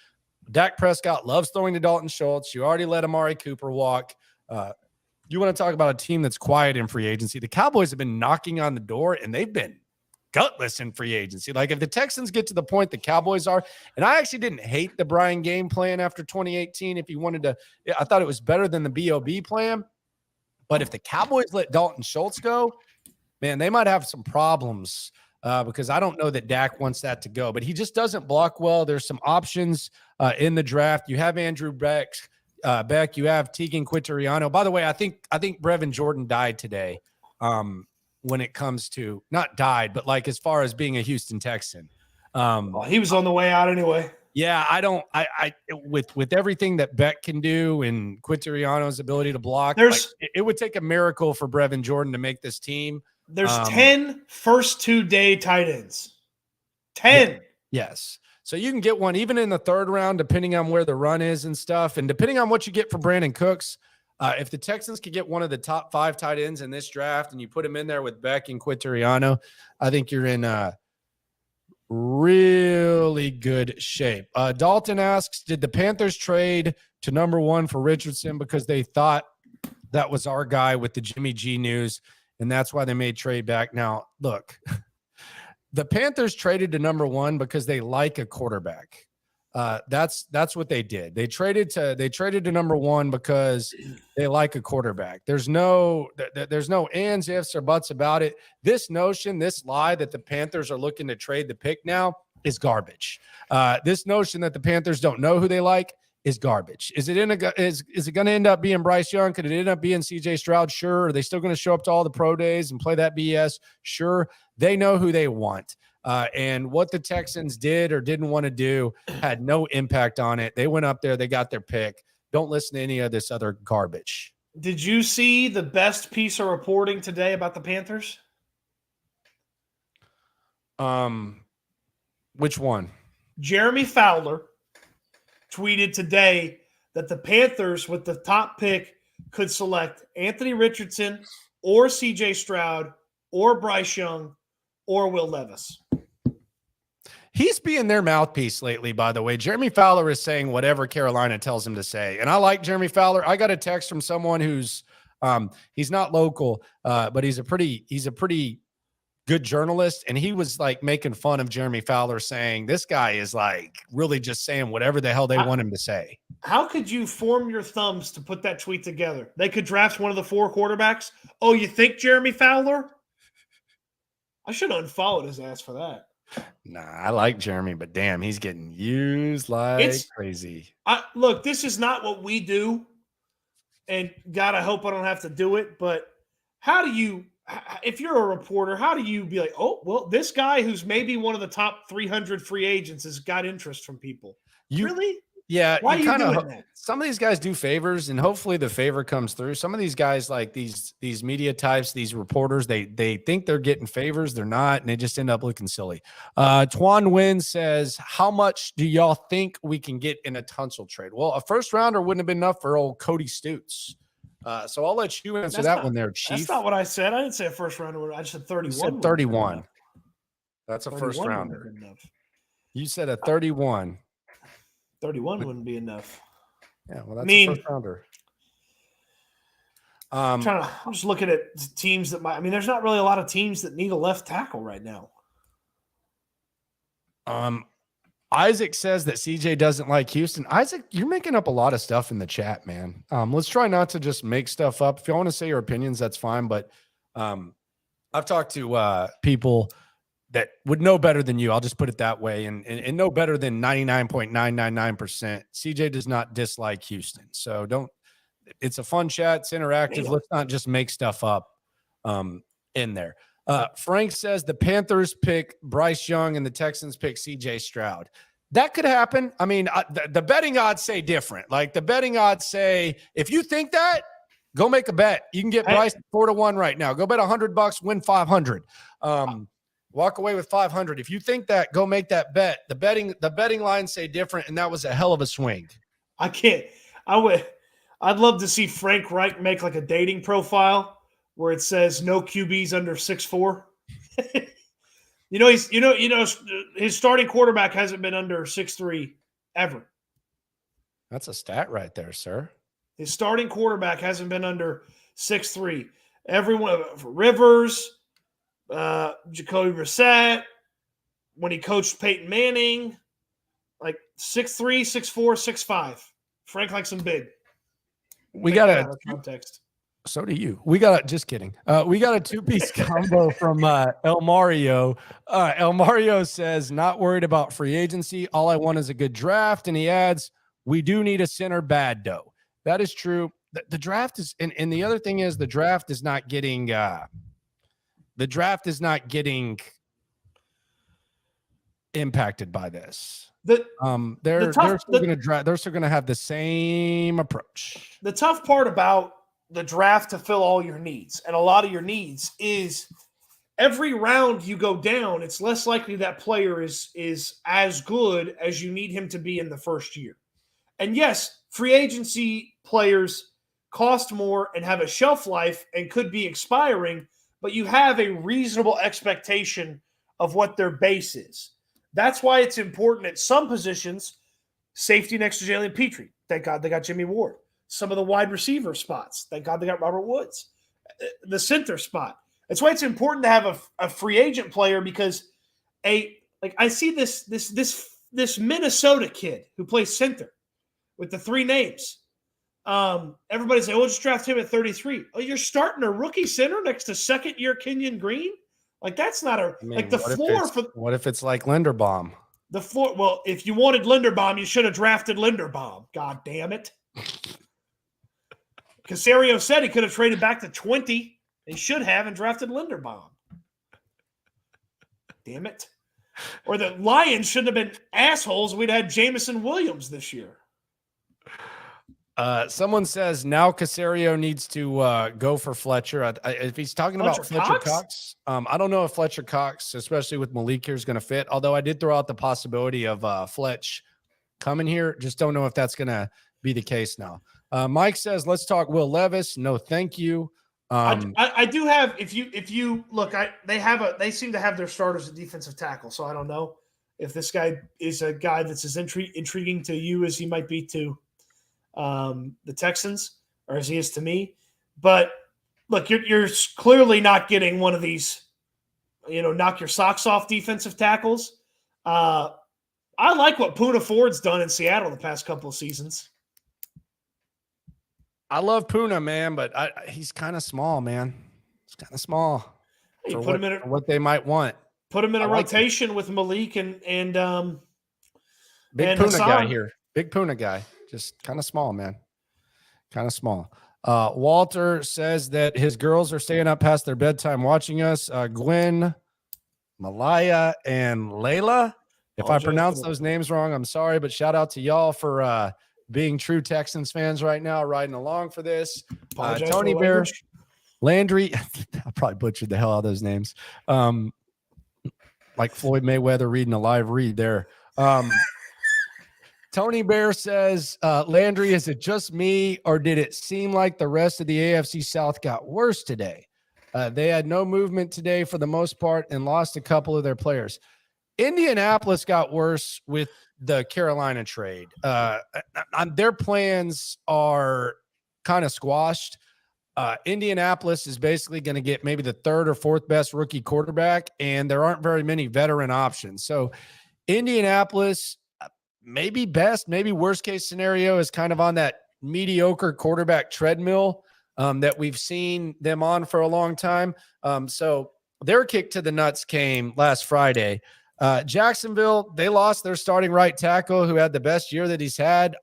Dak Prescott loves throwing to Dalton Schultz. You already let Amari Cooper walk. You want to talk about a team that's quiet in free agency. The Cowboys have been knocking on the door, and they've been gutless in free agency. Like, if the Texans get to the point the Cowboys are – and I actually didn't hate the Brian game plan after 2018. If you wanted to – I thought it was better than the B.O.B. plan. But if the Cowboys let Dalton Schultz go, man, they might have some problems because I don't know that Dak wants that to go. But he just doesn't block well. There's some options in the draft. You have Andrew Beck. You have Tegan Quinteriano. By the way, I think Brevin Jordan died today when it comes to – not died, but like as far as being a Houston Texan. Well, he was on the way out anyway. Yeah, with everything that Beck can do and Quinteriano's ability to block, it would take a miracle for Brevin Jordan to make this team. There's 10 first 2-day tight ends. 10. Yeah, yes. So you can get one even in the third round, depending on where the run is and stuff. And depending on what you get for Brandon Cooks, if the Texans could get one of the top 5 tight ends in this draft and you put him in there with Beck and Quinteriano, I think you're in really good shape. Dalton asks, did the Panthers trade to number 1 for Richardson because they thought that was our guy with the Jimmy G news, and that's why they made trade back? Now, look, the Panthers traded to number 1 because they like a quarterback. That's what they did. They traded to number 1 because they like a quarterback. There's no ands, ifs, or buts about it. This notion, this lie that the Panthers are looking to trade the pick now is garbage. This notion that the Panthers don't know who they like is garbage. Is it going to end up being Bryce Young? Could it end up being CJ Stroud? Sure. Are they still going to show up to all the pro days and play that BS? Sure. They know who they want. And what the Texans did or didn't want to do had no impact on it. They went up there. They got their pick. Don't listen to any of this other garbage. Did you see the best piece of reporting today about the Panthers? Which one? Jeremy Fowler tweeted today that the Panthers with the top pick could select Anthony Richardson or CJ Stroud or Bryce Young or Will Levis. He's being their mouthpiece lately, by the way. Jeremy Fowler is saying whatever Carolina tells him to say. And I like Jeremy Fowler. I got a text from someone who's he's not local, but he's a pretty good journalist. And he was like making fun of Jeremy Fowler, saying this guy is like really just saying whatever the hell they want him to say. How could you form your thumbs to put that tweet together? They could draft one of the 4 quarterbacks. Oh, you think Jeremy Fowler? I should have unfollowed his ass for that. Nah, I like Jeremy, but damn, he's getting used like crazy. Look, this is not what we do, and God, I hope I don't have to do it, but how do you, if you're a reporter, how do you be like, oh, well, this guy who's maybe one of the top 300 free agents has got interest from people? Really? Yeah. Why are you doing that? Some of these guys do favors, and hopefully the favor comes through. Some of these guys, like these media types, these reporters, they think they're getting favors. They're not, and they just end up looking silly. Twan Wynn says, how much do y'all think we can get in a Tunstall trade? Well, a first rounder wouldn't have been enough for old Cody Stutes. So I'll let you answer one there, Chief. That's not what I said. I didn't say a first rounder. I just said 31. You said 31. That's a first rounder. You said a 31. 31 wouldn't be enough. Yeah, well, that's a first rounder. I'm just looking at teams that might. I mean, there's not really a lot of teams that need a left tackle right now. Isaac says that CJ doesn't like Houston. Isaac, you're making up a lot of stuff in the chat, man. Let's try not to just make stuff up. If you want to say your opinions, that's fine. But I've talked to people that would know better than you. I'll just put it that way. And know better than 99.999%. CJ does not dislike Houston. So it's a fun chat. It's interactive. Let's not just make stuff up in there. Frank says the Panthers pick Bryce Young and the Texans pick CJ Stroud. That could happen. I mean, the betting odds say different. Like the betting odds say, if you think that, go make a bet. You can get Bryce 4-1 right now. Go bet $100, win 500. Walk away with 500. If you think that, go make that bet. The betting lines say different, and that was a hell of a swing. I can't. I'd love to see Frank Reich make like a dating profile where it says no QBs under 6'4". His starting quarterback hasn't been under 6'3" ever. That's a stat right there, sir. His starting quarterback hasn't been under 6'3". Everyone, Rivers, Jacoby Brissett, when he coached Peyton Manning, like 6'3", 6'4", 6'5". Frank likes him big. We got a context. So do you. We got just kidding. We got a two-piece combo from El Mario. El Mario says, not worried about free agency. All I want is a good draft. And he adds, we do need a center bad though. That is true. The draft is, and the other thing is the draft is not getting impacted by this. They're still going to have the same approach. The tough part about the draft to fill all your needs, and a lot of your needs, is every round you go down, it's less likely that player is as good as you need him to be in the first year. And yes, free agency players cost more and have a shelf life and could be expiring, but you have a reasonable expectation of what their base is. That's why it's important at some positions, safety next to Jalen Petrie. Thank God they got Jimmy Ward. Some of the wide receiver spots. Thank God they got Robert Woods. The center spot. That's why it's important to have a free agent player, because I see this Minnesota kid who plays center with the three names. Everybody's like, just draft him at 33. Oh, you're starting a rookie center next to second-year Kenyon Green? Like, that's not what if it's like Linderbaum? The floor. Well, if you wanted Linderbaum, you should have drafted Linderbaum. God damn it. Caserio said he could have traded back to 20. They should have and drafted Linderbaum. Damn it. Or the Lions shouldn't have been assholes. We'd had Jameson Williams this year. Someone says now Caserio needs to go for Fletcher. If he's talking about Fletcher Cox, I don't know if Fletcher Cox, especially with Malik here, is going to fit. Although I did throw out the possibility of Fletch coming here. Just don't know if that's going to be the case now. Mike says, let's talk Will Levis. No, thank you. I do have, if you look, they seem to have their starters at defensive tackle. So I don't know if this guy is a guy that's as intriguing to you as he might be to the Texans, or as he is to me. But look, you're clearly not getting one of these, knock your socks off defensive tackles. I like what Poona Ford's done in Seattle the past couple of seasons. I love Poona, man, but he's kind of small, man. He's kind of small. You put him in what they might want. Put him in a rotation with Malik and Big Poona guy here. Big Poona guy. Just kind of small, man. Kind of small. Walter says that his girls are staying up past their bedtime watching us. Gwen, Malaya, and Layla. If I pronounce those names wrong, I'm sorry, but shout out to y'all for being true Texans fans right now, riding along for this. Tony Bear, Landry. I probably butchered the hell out of those names. Like Floyd Mayweather reading a live read there. Tony Bear says, Landry, is it just me, or did it seem like the rest of the AFC South got worse today? They had no movement today for the most part and lost a couple of their players. Indianapolis got worse with the Carolina trade. Their plans are kind of squashed. Indianapolis is basically going to get maybe the third or fourth best rookie quarterback, and there aren't very many veteran options. So Indianapolis, maybe best, maybe worst case scenario is kind of on that mediocre quarterback treadmill that we've seen them on for a long time. So their kick to the nuts came last Friday. Jacksonville, they lost their starting right tackle who had the best year that he's had.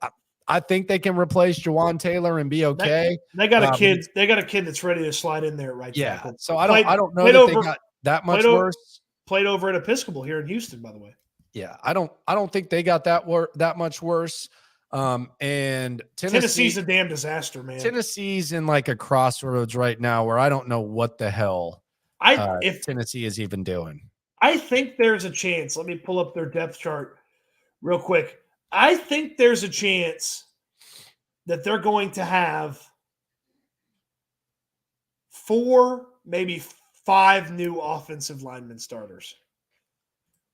I think they can replace Jawan Taylor and be okay. They got a kid. They got a kid that's ready to slide in there at right tackle. So I don't know that they got that much worse. Played over at Episcopal here in Houston, by the way. Yeah, I don't think they got that much worse. And Tennessee's a damn disaster, man. Tennessee's in like a crossroads right now where I don't know what the hell if Tennessee is even doing. I think there's a chance. Let me pull up their depth chart real quick. I think there's a chance that they're going to have 4, maybe 5 new offensive lineman starters.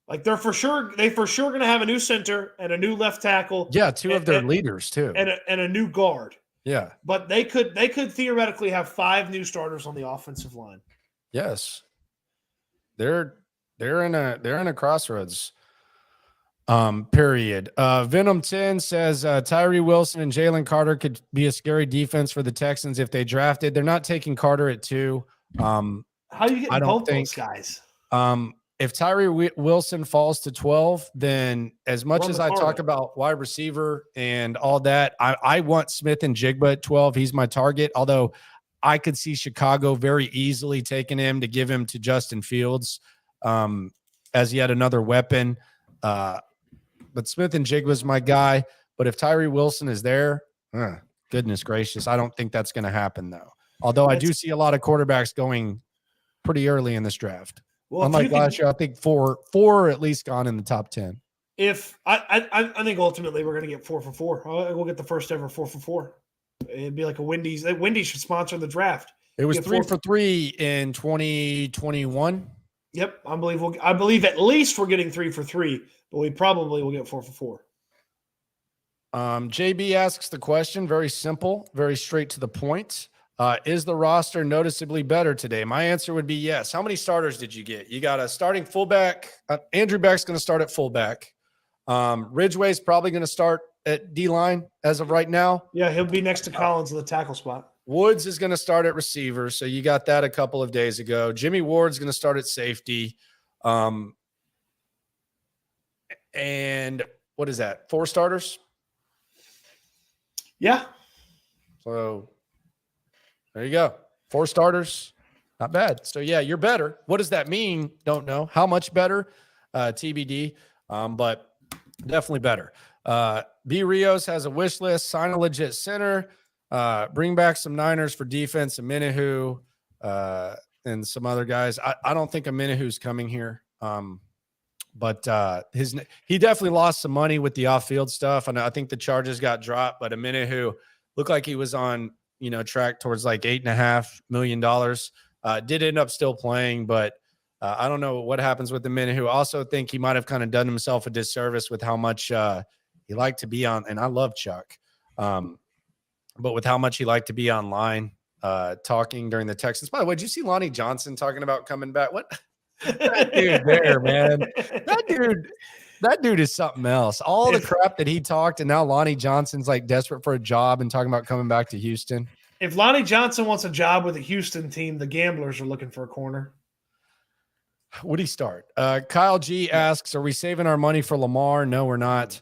Like they're for sure going to have a new center and a new left tackle. Yeah, 2 of their leaders too, and a new guard. Yeah, but they could theoretically have 5 new starters on the offensive line. Yes, they're in a crossroads. Period. Venom 10 says Tyree Wilson and Jalen Carter could be a scary defense for the Texans if they drafted. They're not taking Carter at 2. How do you get both those guys? If Tyree Wilson falls to 12, then as much as I talk about wide receiver and all that, I want Smith and Jigba at 12. He's my target, although I could see Chicago very easily taking him to give him to Justin Fields as yet another weapon. But Smith and Jigba's my guy. But if Tyree Wilson is there, goodness gracious, I don't think that's going to happen, though. Although I do see a lot of quarterbacks going pretty early in this draft. Well, unlike last year, I think four at least gone in the top 10. If I think ultimately we're going to get 4 for 4. We'll get the first ever 4 for 4. It'd be like a Wendy's. Wendy's should sponsor the draft. It was 3 for 3 in 2021. Yep, I believe at least we're getting 3 for 3, but we probably will get 4 for 4. JB asks the question, very simple, very straight to the point. Is the roster noticeably better today? My answer would be yes. How many starters did you get? You got a starting fullback. Andrew Beck's going to start at fullback. Ridgeway's probably going to start at D-line as of right now. Yeah, he'll be next to Collins in the tackle spot. Woods is going to start at receiver, so you got that a couple of days ago. Jimmy Ward's going to start at safety. And what is that, 4 starters? Yeah. So there you go. 4 starters. Not bad. So, yeah, you're better. What does that mean? Don't know. How much better? TBD. But definitely better. B. Rios has a wish list. Sign a legit center. Bring back some Niners for defense. A Minahu and some other guys. I don't think a Minahu's coming here. But he definitely lost some money with the off-field stuff. And I think the charges got dropped. But a Minahu looked like he was on track towards like $8.5 million. Did end up still playing, but I don't know what happens with the Minahu. Also think he might have kind of done himself a disservice with how much he liked to be on. And I love Chuck. But with how much he liked to be online talking during the Texans. By the way, did you see Lonnie Johnson talking about coming back? What? That dude there, man. That dude is something else. All the crap that he talked, and now Lonnie Johnson's like desperate for a job and talking about coming back to Houston. If Lonnie Johnson wants a job with a Houston team, the Gamblers are looking for a corner. Would he start? Kyle G asks, are we saving our money for Lamar? No, we're not.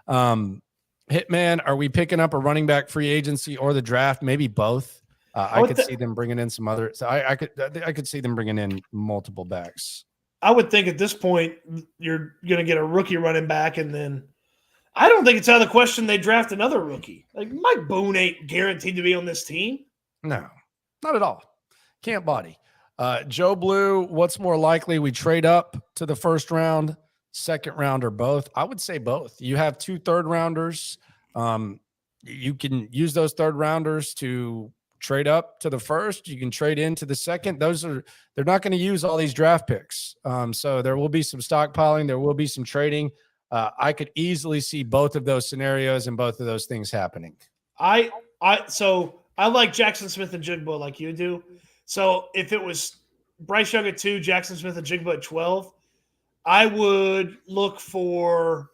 Hitman, are we picking up a running back free agency or the draft? Maybe both. I could see them bringing in some other. So I could see them bringing in multiple backs. I would think at this point you're going to get a rookie running back, and then I don't think it's out of the question they draft another rookie. Like Mike Boone ain't guaranteed to be on this team. No, not at all. Can't body. Joe Blue, what's more likely? We trade up to the first round, second round, or both? I would say both. You have 2 third rounders. You can use those third rounders to trade up to the first. You can trade into the second. They're not going to use all these draft picks. So there will be some stockpiling. There will be some trading. I could easily see both of those scenarios and both of those things happening. So I like Jackson Smith and Jigba like you do. So if it was Bryce Young at 2, Jackson Smith and Jigba at 12, I would look for,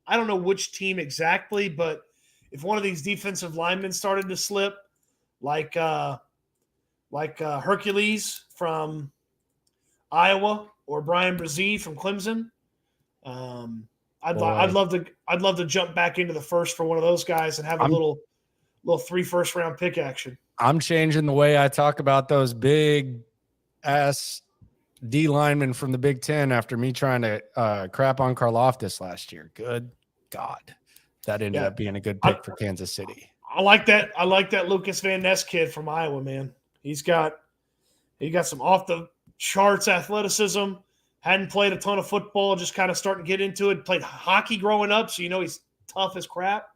I don't know which team exactly, but if one of these defensive linemen started to slip, like Hercules from Iowa or Brian Brzee from Clemson, I'd love to jump back into the first for one of those guys and have a little 3 first-round pick action. I'm changing the way I talk about those big ass D linemen from the Big Ten after me trying to crap on Karlaftis last year. Good God, that ended up being a good pick for Kansas City. I like that. I like that Lucas Van Ness kid from Iowa, man. He got some off the charts athleticism. Hadn't played a ton of football, just kind of starting to get into it. Played hockey growing up, so he's tough as crap.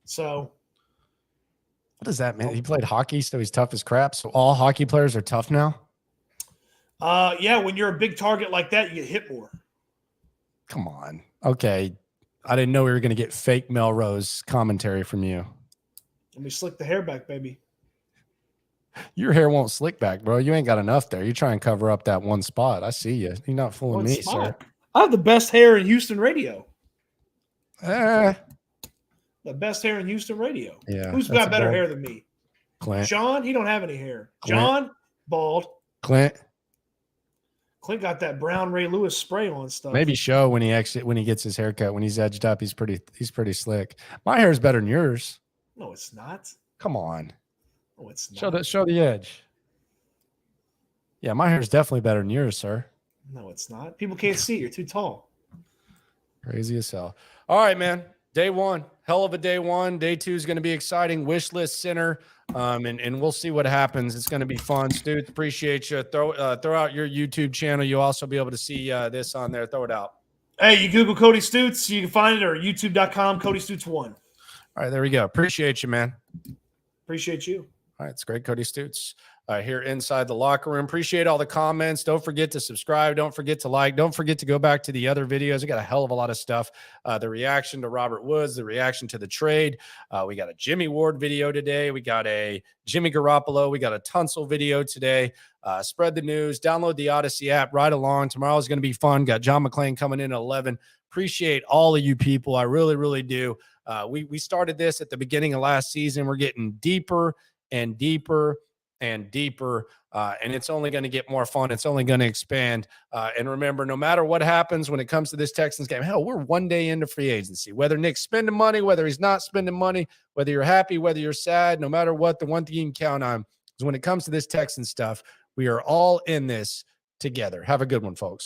So what does that mean? He played hockey, so he's tough as crap. So all hockey players are tough now? Yeah, when you're a big target like that, you get hit more. Come on. Okay. I didn't know we were going to get fake Melrose commentary from you. Let me slick the hair back, baby. Your hair won't slick back, bro. You ain't got enough there. You try and cover up that one spot. I see you. You're not fooling me, sir. I have the best hair in Houston radio. The best hair in Houston radio. Yeah. Who's got better hair than me? Clint. John, he don't have any hair. Clint. John, bald. Clint got that brown Ray Lewis spray on stuff. Maybe show when he gets his haircut. When he's edged up, he's pretty slick. My hair is better than yours. No, it's not. Come on. Oh, it's not. Show the edge. Yeah, my hair is definitely better than yours, sir. No, it's not. People can't see. You're too tall. Crazy as hell. All right, man. Day 1, hell of a day 1. Day 2 is going to be exciting. Wish list center, and we'll see what happens. It's going to be fun. Stoots, appreciate you. Throw out your YouTube channel. You'll also be able to see this on there. Throw it out. Hey, you Google Cody Stoots, you can find it, or youtube.com, Cody Stoots 1. All right, there we go. Appreciate you, man. Appreciate you. All right, it's great, Cody Stoots. Here inside the locker room. Appreciate all the comments. Don't forget to subscribe. Don't forget to like. Don't forget to go back to the other videos. We got a hell of a lot of stuff. The reaction to Robert Woods, the reaction to the trade. We got a Jimmy Ward video today. We got a Jimmy Garoppolo. We got a Tunstall video today. Spread the news. Download the Odyssey app right along. Tomorrow's going to be fun. Got John McClain coming in at 11. Appreciate all of you people. I really, really do. We started this at the beginning of last season. We're getting deeper and deeper and deeper, and it's only going to get more fun. It's only going to expand. And remember, no matter what happens when it comes to this Texans game, hell, we're one day into free agency. Whether Nick's spending money, whether he's not spending money, whether you're happy, whether you're sad, no matter what, the one thing you can count on is when it comes to this Texans stuff, we are all in this together. Have a good one, folks.